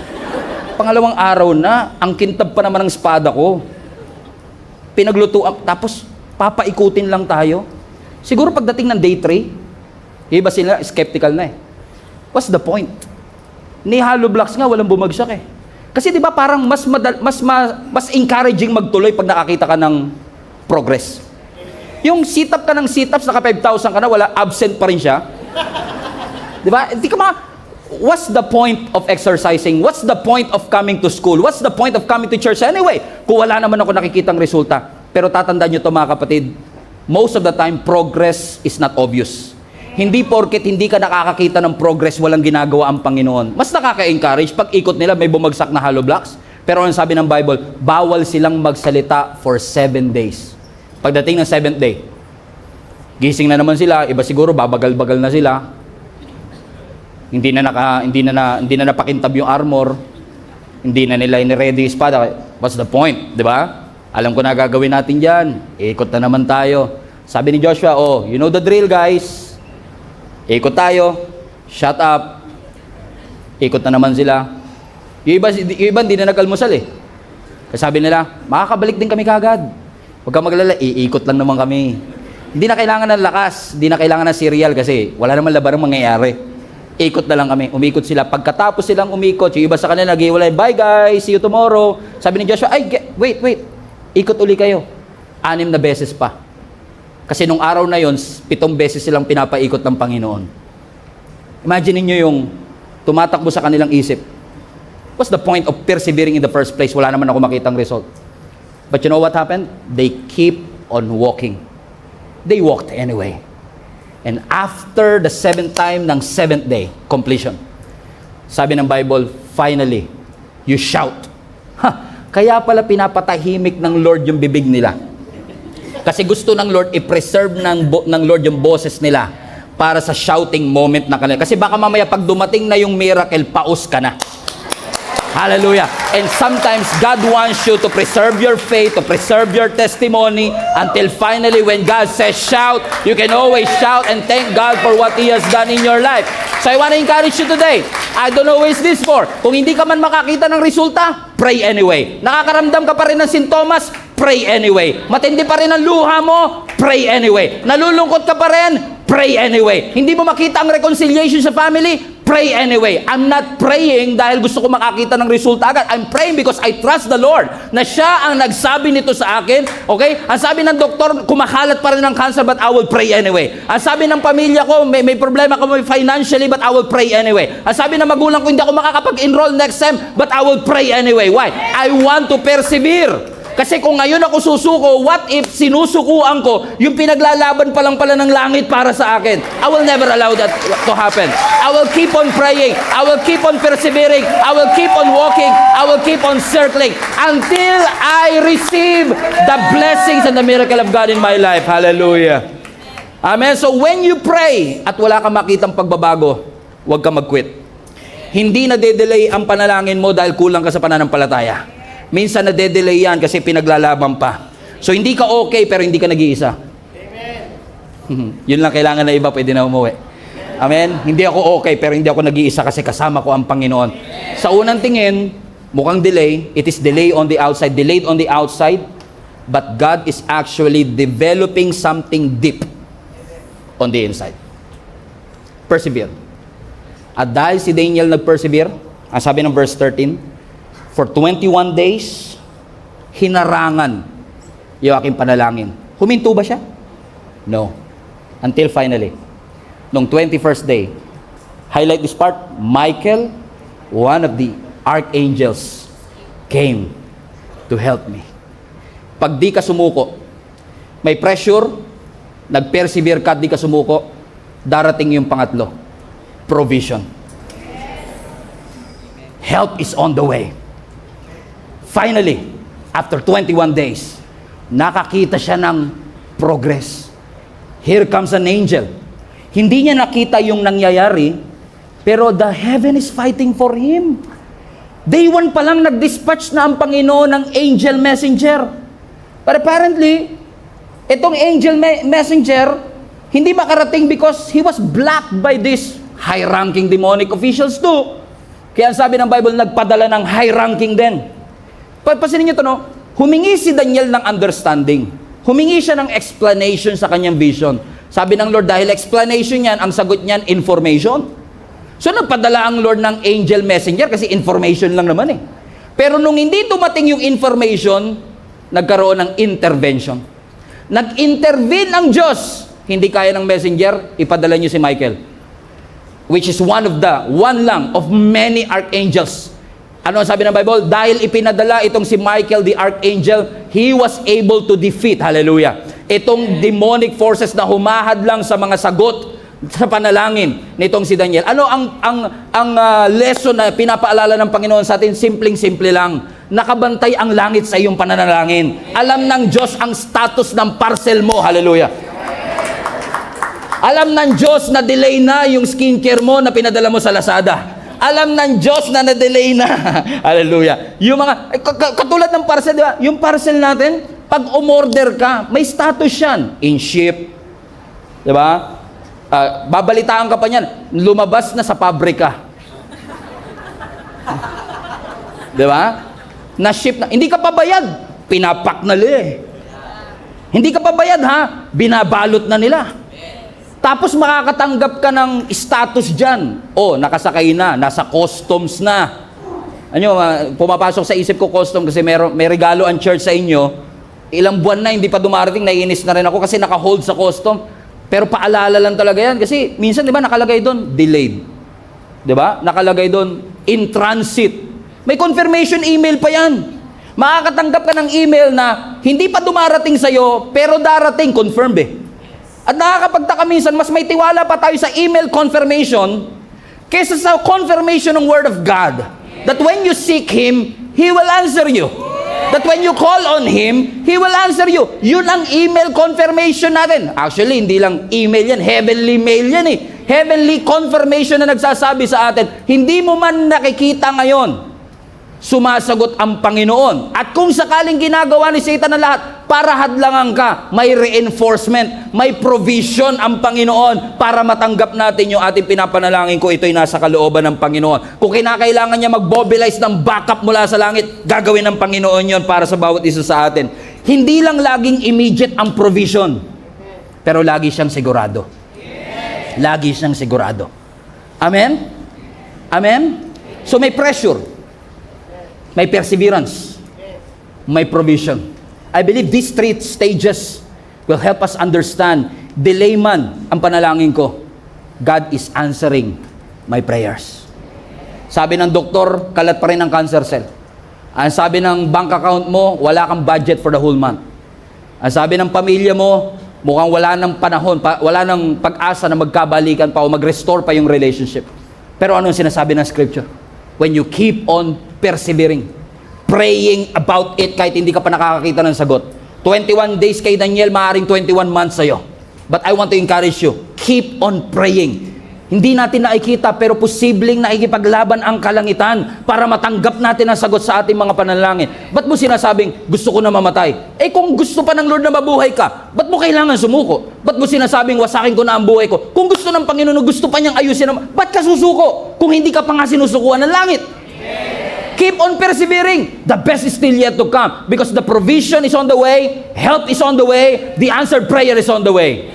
Pangalawang araw na, ang kintab pa naman ng espada ko. Pinaglutuan, tapos papaikutin lang tayo. Siguro pagdating ng day 3, iba sila, skeptical na eh. What's the point? Ni hollow blocks nga, walang bumagsak eh. Kasi di ba parang mas encouraging magtuloy pag nakakita ka ng progress. Yung sit-up ka ng sit-ups, naka 5,000 ka na, wala, absent pa rin siya. Di ba? What's the point of exercising? What's the point of coming to school? What's the point of coming to church anyway? Kung wala naman ako nakikitang resulta. Pero tatandaan nyo to mga kapatid, most of the time, progress is not obvious. Hindi porket hindi ka nakakakita ng progress, walang ginagawa ang Panginoon. Mas nakaka-encourage pag ikot nila may bumagsak na hollow blocks. Pero ang sabi ng Bible, bawal silang magsalita for 7 days. Pagdating ng 7th day, gising na naman sila, iba siguro babagal-bagal na sila. Hindi na napakintab yung armor. Hindi na nila ini-ready yung espada. What's the point? Di ba? Alam ko na gagawin natin diyan. Ikot na naman tayo. Sabi ni Joshua, oh, you know the drill, guys. Ikot tayo. Shut up. Ikot na naman sila. Yung iba hindi na nag-almusal eh. Kasi sabi nila, makakabalik din kami kagad. Huwag kang maglala, iikot lang naman kami. Hindi na kailangan ng lakas, hindi na kailangan ng cereal kasi wala naman labarang mangyayari. Ikot na lang kami. Umikot sila. Pagkatapos silang umikot, yung iba sa kanila nag-iwalay, bye guys, see you tomorrow. Sabi ni Joshua, wait. Ikot uli kayo. 6 na beses pa. Kasi nung araw na yon, 7 beses silang pinapaikot ng Panginoon. Imagine niyo yung tumatakbo sa kanilang isip. What's the point of persevering in the first place? Wala naman ako makitang result. But you know what happened? They keep on walking. They walked anyway. And after the 7th time ng 7th day, completion. Sabi ng Bible, finally, you shout. Kaya pala pinapatahimik ng Lord yung bibig nila. Kasi gusto ng Lord i-preserve ng Lord yung boses nila para sa shouting moment na kanila. Kasi baka mamaya pag dumating na yung miracle, paus ka na. Hallelujah. And sometimes God wants you to preserve your faith, to preserve your testimony until finally when God says shout, you can always shout and thank God for what He has done in your life. So I want to encourage you today. I don't know who is this for. Kung hindi ka man makakita ng resulta, pray anyway. Nakakaramdam ka pa rin ng sintomas, pray anyway. Matindi pa rin ang luha mo, pray anyway. Nalulungkot ka pa rin, pray anyway. Hindi mo makita ang reconciliation sa family, pray anyway. I'm not praying dahil gusto ko makakita ng resulta agad. I'm praying because I trust the Lord na siya ang nagsabi nito sa akin. Okay? Ang sabi ng doktor, kumakalat pa rin ng cancer but I will pray anyway. Ang sabi ng pamilya ko, may problema ko financially but I will pray anyway. Ang sabi ng magulang ko, hindi ako makakapag-enroll next sem but I will pray anyway. Why? I want to persevere. Kasi kung ngayon ako susuko, what if sinusukuan ko yung pinaglalaban pa lang pala ng langit para sa akin? I will never allow that to happen. I will keep on praying. I will keep on persevering. I will keep on walking. I will keep on circling until I receive the blessings and the miracle of God in my life. Hallelujah. Amen. So when you pray at wala kang makitang pagbabago, huwag kang mag-quit. Hindi na de-delay ang panalangin mo dahil kulang ka sa pananampalataya. Minsan na-delay yan kasi pinaglalaban pa. So hindi ka okay pero hindi ka nag-iisa. Amen. Yun lang kailangan na iba, pwede na umuwi. Amen? Hindi ako okay pero hindi ako nag-iisa kasi kasama ko ang Panginoon. Sa unang tingin, mukhang delay. It is delay on the outside, delayed on the outside. But God is actually developing something deep on the inside. Persevere. At dahil si Daniel nag-persevere, ang sabi ng verse 13, for 21 days, hinarangan yung aking panalangin. Huminto ba siya? No. Until finally, nung 21st day, highlight this part, Michael, one of the archangels, came to help me. Pag di ka sumuko, may pressure, nag-persevere ka at di ka sumuko, darating yung pangatlo, provision. Help is on the way. Finally, after 21 days, nakakita siya ng progress. Here comes an angel. Hindi niya nakita yung nangyayari, pero the heaven is fighting for him. Day 1 pa lang nag-dispatch na ang Panginoon ng angel messenger. But apparently, itong angel messenger, hindi makarating because he was blocked by these high-ranking demonic officials too. Kaya ang sabi ng Bible, nagpadala ng high-ranking din. Pansinin niyo ito, no? Humingi si Daniel ng understanding. Humingi siya ng explanation sa kanyang vision. Sabi ng Lord, dahil explanation yan, ang sagot niyan, information. So nagpadala ang Lord ng angel messenger kasi information lang naman eh. Pero nung hindi dumating yung information, nagkaroon ng intervention. Nag-intervene ang Diyos. Hindi kaya ng messenger, ipadala niyo si Michael. which is one lang of many archangels. Ano ang sabi ng Bible? Dahil ipinadala itong si Michael the archangel, he was able to defeat, hallelujah, itong demonic forces na humahad lang sa mga sagot sa panalangin nitong si Daniel. Ano ang lesson na pinapaalala ng Panginoon sa atin? Simpleng-simple lang. Nakabantay ang langit sa iyong pananalangin. Alam ng Diyos ang status ng parcel mo, hallelujah. Alam ng Diyos na delay na yung skincare mo na pinadala mo sa Lazada. Alam ng Diyos na na-delay na. Hallelujah. Yung mga, katulad ng parcel, di ba? Yung parcel natin, pag umorder ka, may status yan. In ship. Di ba? Babalitaan ka pa niyan, lumabas na sa pabrika. Di ba? Na-ship na. Hindi ka pa bayad. Pinapak na nila eh. Hindi ka pa bayad ha. Binabalot na nila. Tapos makakatanggap ka ng status dyan. Oh, nakasakay na, nasa customs na. Ano, pumapasok sa isip ko custom kasi may regalo ang church sa inyo. Ilang buwan na hindi pa dumarating, naiinis na rin ako kasi naka-hold sa custom. Pero paalala lang talaga yan kasi minsan 'di ba nakalagay doon delayed. 'Di ba? Nakalagay doon in transit. May confirmation email pa yan. Makakatanggap ka ng email na hindi pa dumarating sa iyo pero darating, confirmed eh. At nakakapagtaka minsan, mas may tiwala pa tayo sa email confirmation kaysa sa confirmation ng Word of God. That when you seek Him, He will answer you. That when you call on Him, He will answer you. Yun ang email confirmation natin. Actually, hindi lang email yan, heavenly mail yan eh. Heavenly confirmation na nagsasabi sa atin, hindi mo man nakikita ngayon, sumasagot ang Panginoon. At kung sakaling ginagawa ni Satan na lahat, para hadlangan ka, may reinforcement, may provision ang Panginoon para matanggap natin yung ating pinapanalangin ko, ito'y nasa kalooban ng Panginoon. Kung kinakailangan niya mag-mobilize ng backup mula sa langit, gagawin ng Panginoon yon para sa bawat isa sa atin. Hindi lang laging immediate ang provision, pero lagi siyang sigurado. Lagi siyang sigurado. Amen? Amen? So may pressure, may perseverance, may provision. I believe these 3 stages will help us understand, delay man ang panalangin ko, God is answering my prayers. Sabi ng doktor, kalat pa rin ang cancer cell. Ang sabi ng bank account mo, wala kang budget for the whole month. Ang sabi ng pamilya mo, mukhang wala ng panahon, wala ng pag-asa na magkabalikan pa o mag-restore pa yung relationship. Pero ano yung sinasabi ng scripture? When you keep on persevering, praying about it kahit hindi ka pa nakakakita ng sagot. 21 days kay Daniel, maaaring 21 months sa'yo. But I want to encourage you, keep on praying. Hindi natin nakikita pero posibleng nakikipaglaban ang kalangitan para matanggap natin ang sagot sa ating mga panalangin. Ba't mo sinasabing, gusto ko na mamatay? Eh kung gusto pa ng Lord na mabuhay ka, ba't mo kailangan sumuko? Ba't mo sinasabing, wasakin ko na ang buhay ko? Kung gusto ng Panginoon, gusto pa niyang ayusin naman, ba't ka susuko? Kung hindi ka pa nga sinusukuan ng langit. Keep on persevering. The best is still yet to come because the provision is on the way, help is on the way, the answered prayer is on the way.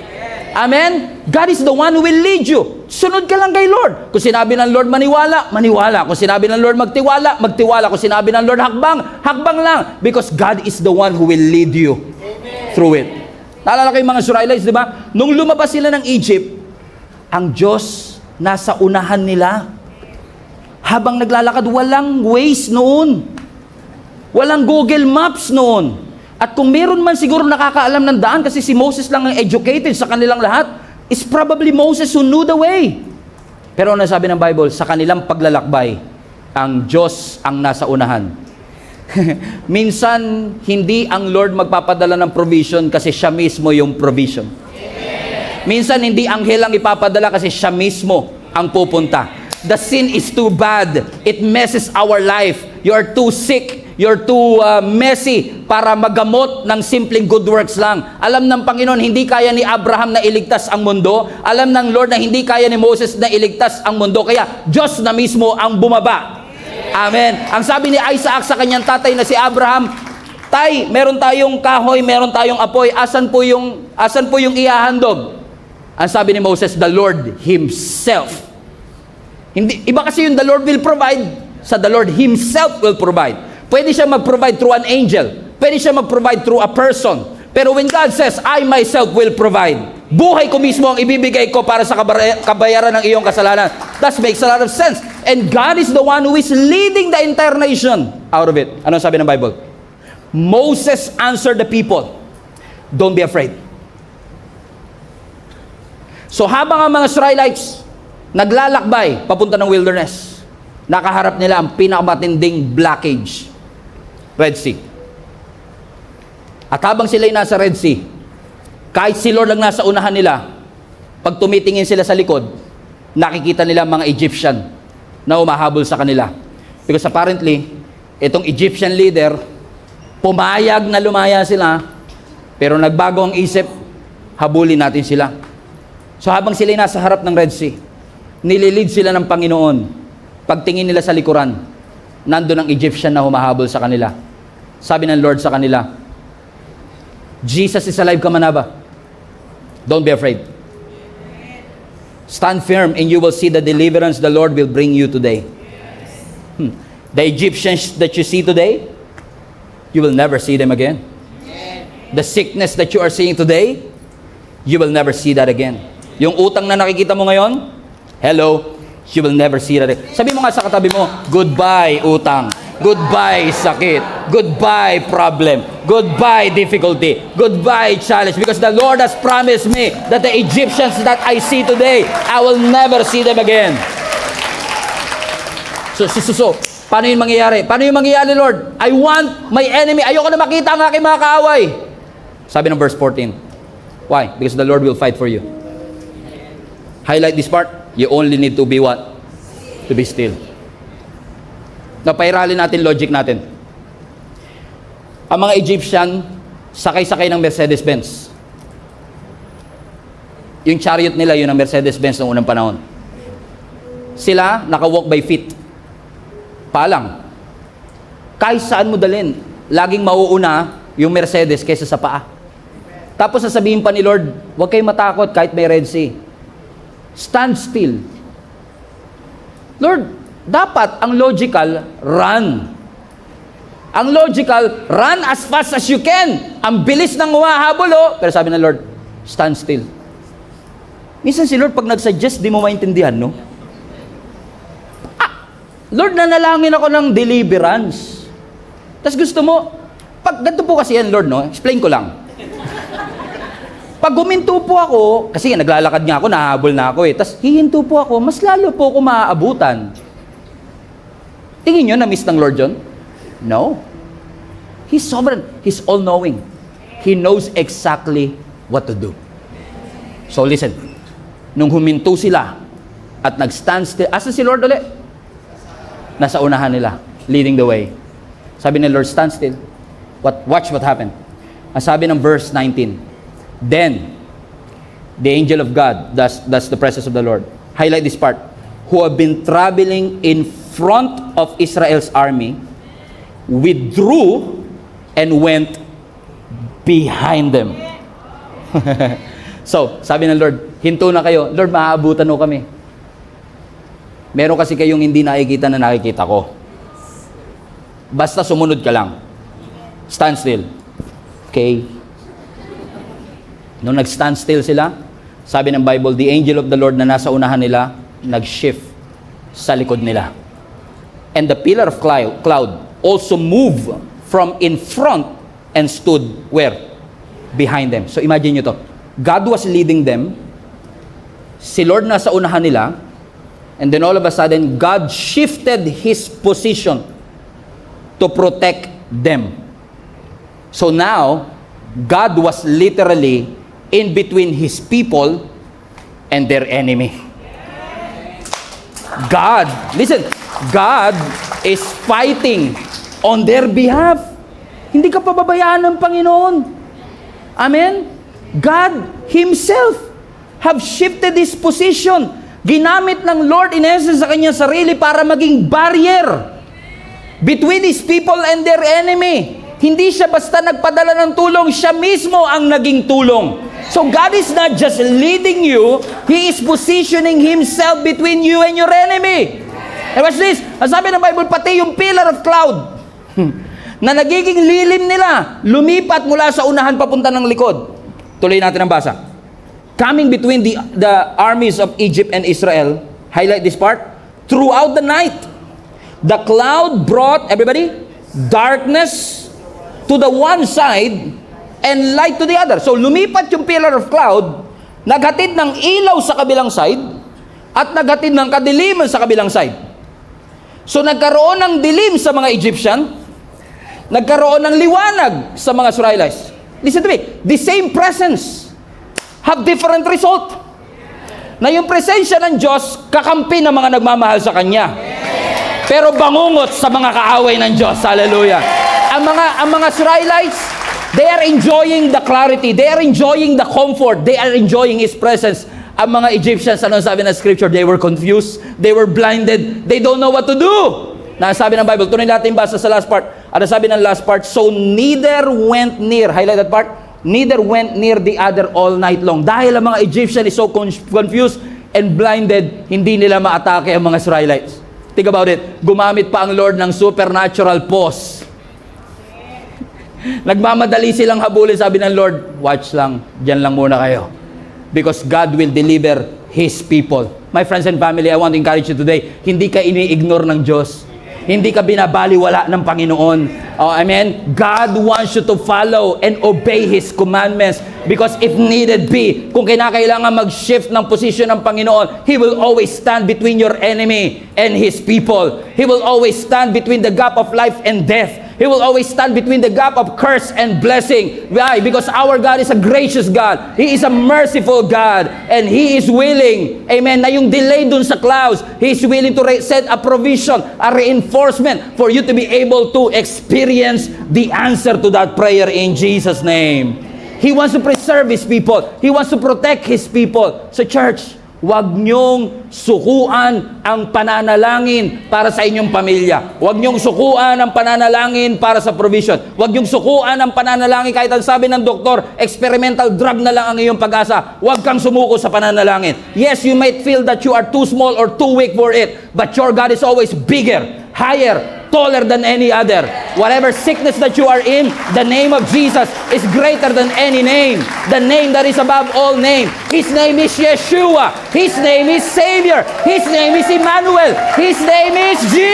Amen? God is the one who will lead you. Sunod ka lang kay Lord. Kung sinabi ng Lord maniwala, maniwala. Kung sinabi ng Lord magtiwala, magtiwala. Kung sinabi ng Lord hakbang, hakbang lang. Because God is the one who will lead you through it. Naalala kayo mga Israelites, di ba? Nung lumabas sila ng Egypt, ang Diyos nasa unahan nila. Habang naglalakad, walang Waze noon. Walang Google Maps noon. At kung meron man siguro nakakaalam ng daan, kasi si Moses lang ang educated sa kanilang lahat, is probably Moses who knew the way. Pero ano sabi ng Bible? Sa kanilang paglalakbay, ang Diyos ang nasa unahan. Minsan, hindi ang Lord magpapadala ng provision kasi siya mismo yung provision. Minsan, hindi anghel ang ipapadala kasi siya mismo ang pupunta. The sin is too bad. It messes our life. You're too sick. You're too messy para magamot ng simpleng good works lang. Alam ng Panginoon, hindi kaya ni Abraham na iligtas ang mundo. Alam ng Lord na hindi kaya ni Moses na iligtas ang mundo. Kaya Diyos na mismo ang bumaba. Amen. Ang sabi ni Isaac sa kanyang tatay na si Abraham, Tay, meron tayong kahoy, meron tayong apoy. Asan po yung ihahandog? Ang sabi ni Moses, the Lord Himself. Hindi, iba kasi yung the Lord will provide, sa the Lord Himself will provide. Pwede siya mag-provide through an angel. Pwede siya mag-provide through a person. Pero when God says, I myself will provide, Buhay ko mismo ang ibibigay ko para sa kabayaran ng iyong kasalanan. That makes a lot of sense. And God is the one who is leading the entire nation out of it. Ano sabi ng Bible? Moses answered the people, don't be afraid. So habang ang mga Israelites naglalakbay papunta ng wilderness, nakaharap nila ang pinakamatinding blockage, Red Sea. At habang sila'y nasa Red Sea, kahit si Lord lang nasa unahan nila, pag tumitingin sila sa likod, nakikita nila mga Egyptian na umahabol sa kanila. Because apparently, itong Egyptian leader, pumayag na lumaya sila, pero nagbago ang isip, habulin natin sila. So habang sila nasa harap ng Red Sea, nililid sila ng Panginoon. Pagtingin nila sa likuran, nandun ang Egyptian na humahabol sa kanila. Sabi ng Lord sa kanila, Jesus is alive, ka man ba? Don't be afraid. Stand firm and you will see the deliverance the Lord will bring you today. The Egyptians that you see today, you will never see them again. The sickness that you are seeing today, you will never see that again. Yung utang na nakikita mo ngayon, hello, you will never see that again. Sabi mo nga sa katabi mo, goodbye utang. Goodbye sakit. Goodbye problem. Goodbye difficulty. Goodbye challenge. Because the Lord has promised me that the Egyptians that I see today, I will never see them again. So, paano yung mangyayari? Paano yung mangyayari, Lord? I want my enemy. Ayoko na makita ang aking mga kaaway. Sabi ng verse 14. Why? Because the Lord will fight for you. Highlight this part. You only need to be what? To be still. Napairalin natin logic natin. Ang mga Egyptian, sakay-sakay ng Mercedes-Benz. Yung chariot nila, yun ang Mercedes-Benz noong unang panahon. Sila, naka-walk by feet. Palang. Kahit saan mo dalhin, laging mauuna yung Mercedes kaysa sa paa. Tapos sasabihin pa ni Lord, huwag kayong matakot kahit may Red Sea. Stand still. Lord, dapat ang logical, run. Ang logical, run as fast as you can. Ang bilis ng humahabol, oh. Pero sabi ng Lord, stand still. Minsan si Lord, pag nag-suggest, di mo maintindihan, no? Lord, nanalangin ako ng deliverance. Tapos gusto mo, pag ganito po kasi yan, Lord, no? Explain ko lang. Pag huminto po ako, kasi naglalakad nga ako, nahabol na ako eh. Tapos hihinto po ako, mas lalo po ako maaabutan. Tingin nyo, na-miss ng Lord John? No. He's sovereign. He's all-knowing. He knows exactly what to do. So listen, nung huminto sila at nag-stand still, asa si Lord ulit? Nasa unahan nila, leading the way. Sabi ni Lord, stand still. Watch what happened. Ang sabi ng verse 19, then, the angel of God, that's the presence of the Lord. Highlight this part. Who have been traveling in front of Israel's army, withdrew and went behind them. So, sabi ng Lord, hinto na kayo. Lord, maaabutan mo kami. Meron kasi kayong hindi nakikita na nakikita ko. Basta sumunod ka lang. Stand still. Okay? Nung nag-stand still sila, sabi ng Bible, the angel of the Lord na nasa unahan nila, nag-shift sa likod nila. And the pillar of cloud also moved from in front and stood where? Behind them. So imagine nyo to. God was leading them. Si Lord nasa unahan nila. And then all of a sudden, God shifted His position to protect them. So now, God was literally in between His people and their enemy. God, listen, God is fighting on their behalf. Hindi ka pababayaan ng Panginoon. Amen? God Himself have shifted His position. Ginamit ng Lord in essence sa kanyang sarili para maging barrier between His people and their enemy. Hindi siya basta nagpadala ng tulong, siya mismo ang naging tulong. So God is not just leading you, He is positioning Himself between you and your enemy. And watch this, ang sabi ng Bible, pati yung pillar of cloud na nagiging lilim nila, lumipat mula sa unahan papunta ng likod. Tuloy natin ang basa. coming between the armies of Egypt and Israel. Highlight this part. Throughout the night, the cloud brought, everybody, darkness to the one side and light to the other. So lumipat yung pillar of cloud, naghatid ng ilaw sa kabilang side, at naghatid ng kadiliman sa kabilang side. So nagkaroon ng dilim sa mga Egyptian, nagkaroon ng liwanag sa mga Israelites. Listen to me, the same presence have different result. Na yung presensya ng Diyos, kakampi ng mga nagmamahal sa Kanya. Pero bangungot sa mga kaaway ng Diyos. Hallelujah. Ang mga Israelites, they are enjoying the clarity. They are enjoying the comfort. They are enjoying His presence. Ang mga Egyptians, ano sabi ng Scripture? They were confused. They were blinded. They don't know what to do. Nasabi ng Bible, tunay natin basa sa last part. Ano sabi ng last part? So neither went near. Highlight that part. Neither went near the other all night long. Dahil ang mga Egyptian is so confused and blinded, hindi nila maatake ang mga Israelites. Think about it. Gumamit pa ang Lord ng supernatural pause. Nagmamadali silang habulin, sabi ng Lord, watch lang, dyan lang muna kayo. Because God will deliver His people. My friends and family, I want to encourage you today, hindi ka ini-ignore ng Diyos. Hindi ka binabaliwala ng Panginoon. Oh, amen? God wants you to follow and obey His commandments because if needed be, kung kinakailangan mag-shift ng position ng Panginoon, He will always stand between your enemy and His people. He will always stand between the gap of life and death. He will always stand between the gap of curse and blessing. Why? Because our God is a gracious God. He is a merciful God. And He is willing, amen, na yung delay dun sa clouds, He is willing to set a provision, a reinforcement for you to be able to experience the answer to that prayer in Jesus' name. He wants to preserve His people. He wants to protect His people. So church, huwag niyong sukuan ang pananalangin para sa inyong pamilya. Huwag niyong sukuan ang pananalangin para sa provision. Huwag niyong sukuan ang pananalangin kahit ang sabi ng doktor, experimental drug na lang ang iyong pag-asa. Huwag kang sumuko sa pananalangin. Yes, you might feel that you are too small or too weak for it, but your God is always bigger, higher, taller than any other. Whatever sickness that you are in, the name of Jesus is greater than any name. The name that is above all name. His name is Yeshua. His name is Savior. His name is Emmanuel. His name is Jesus.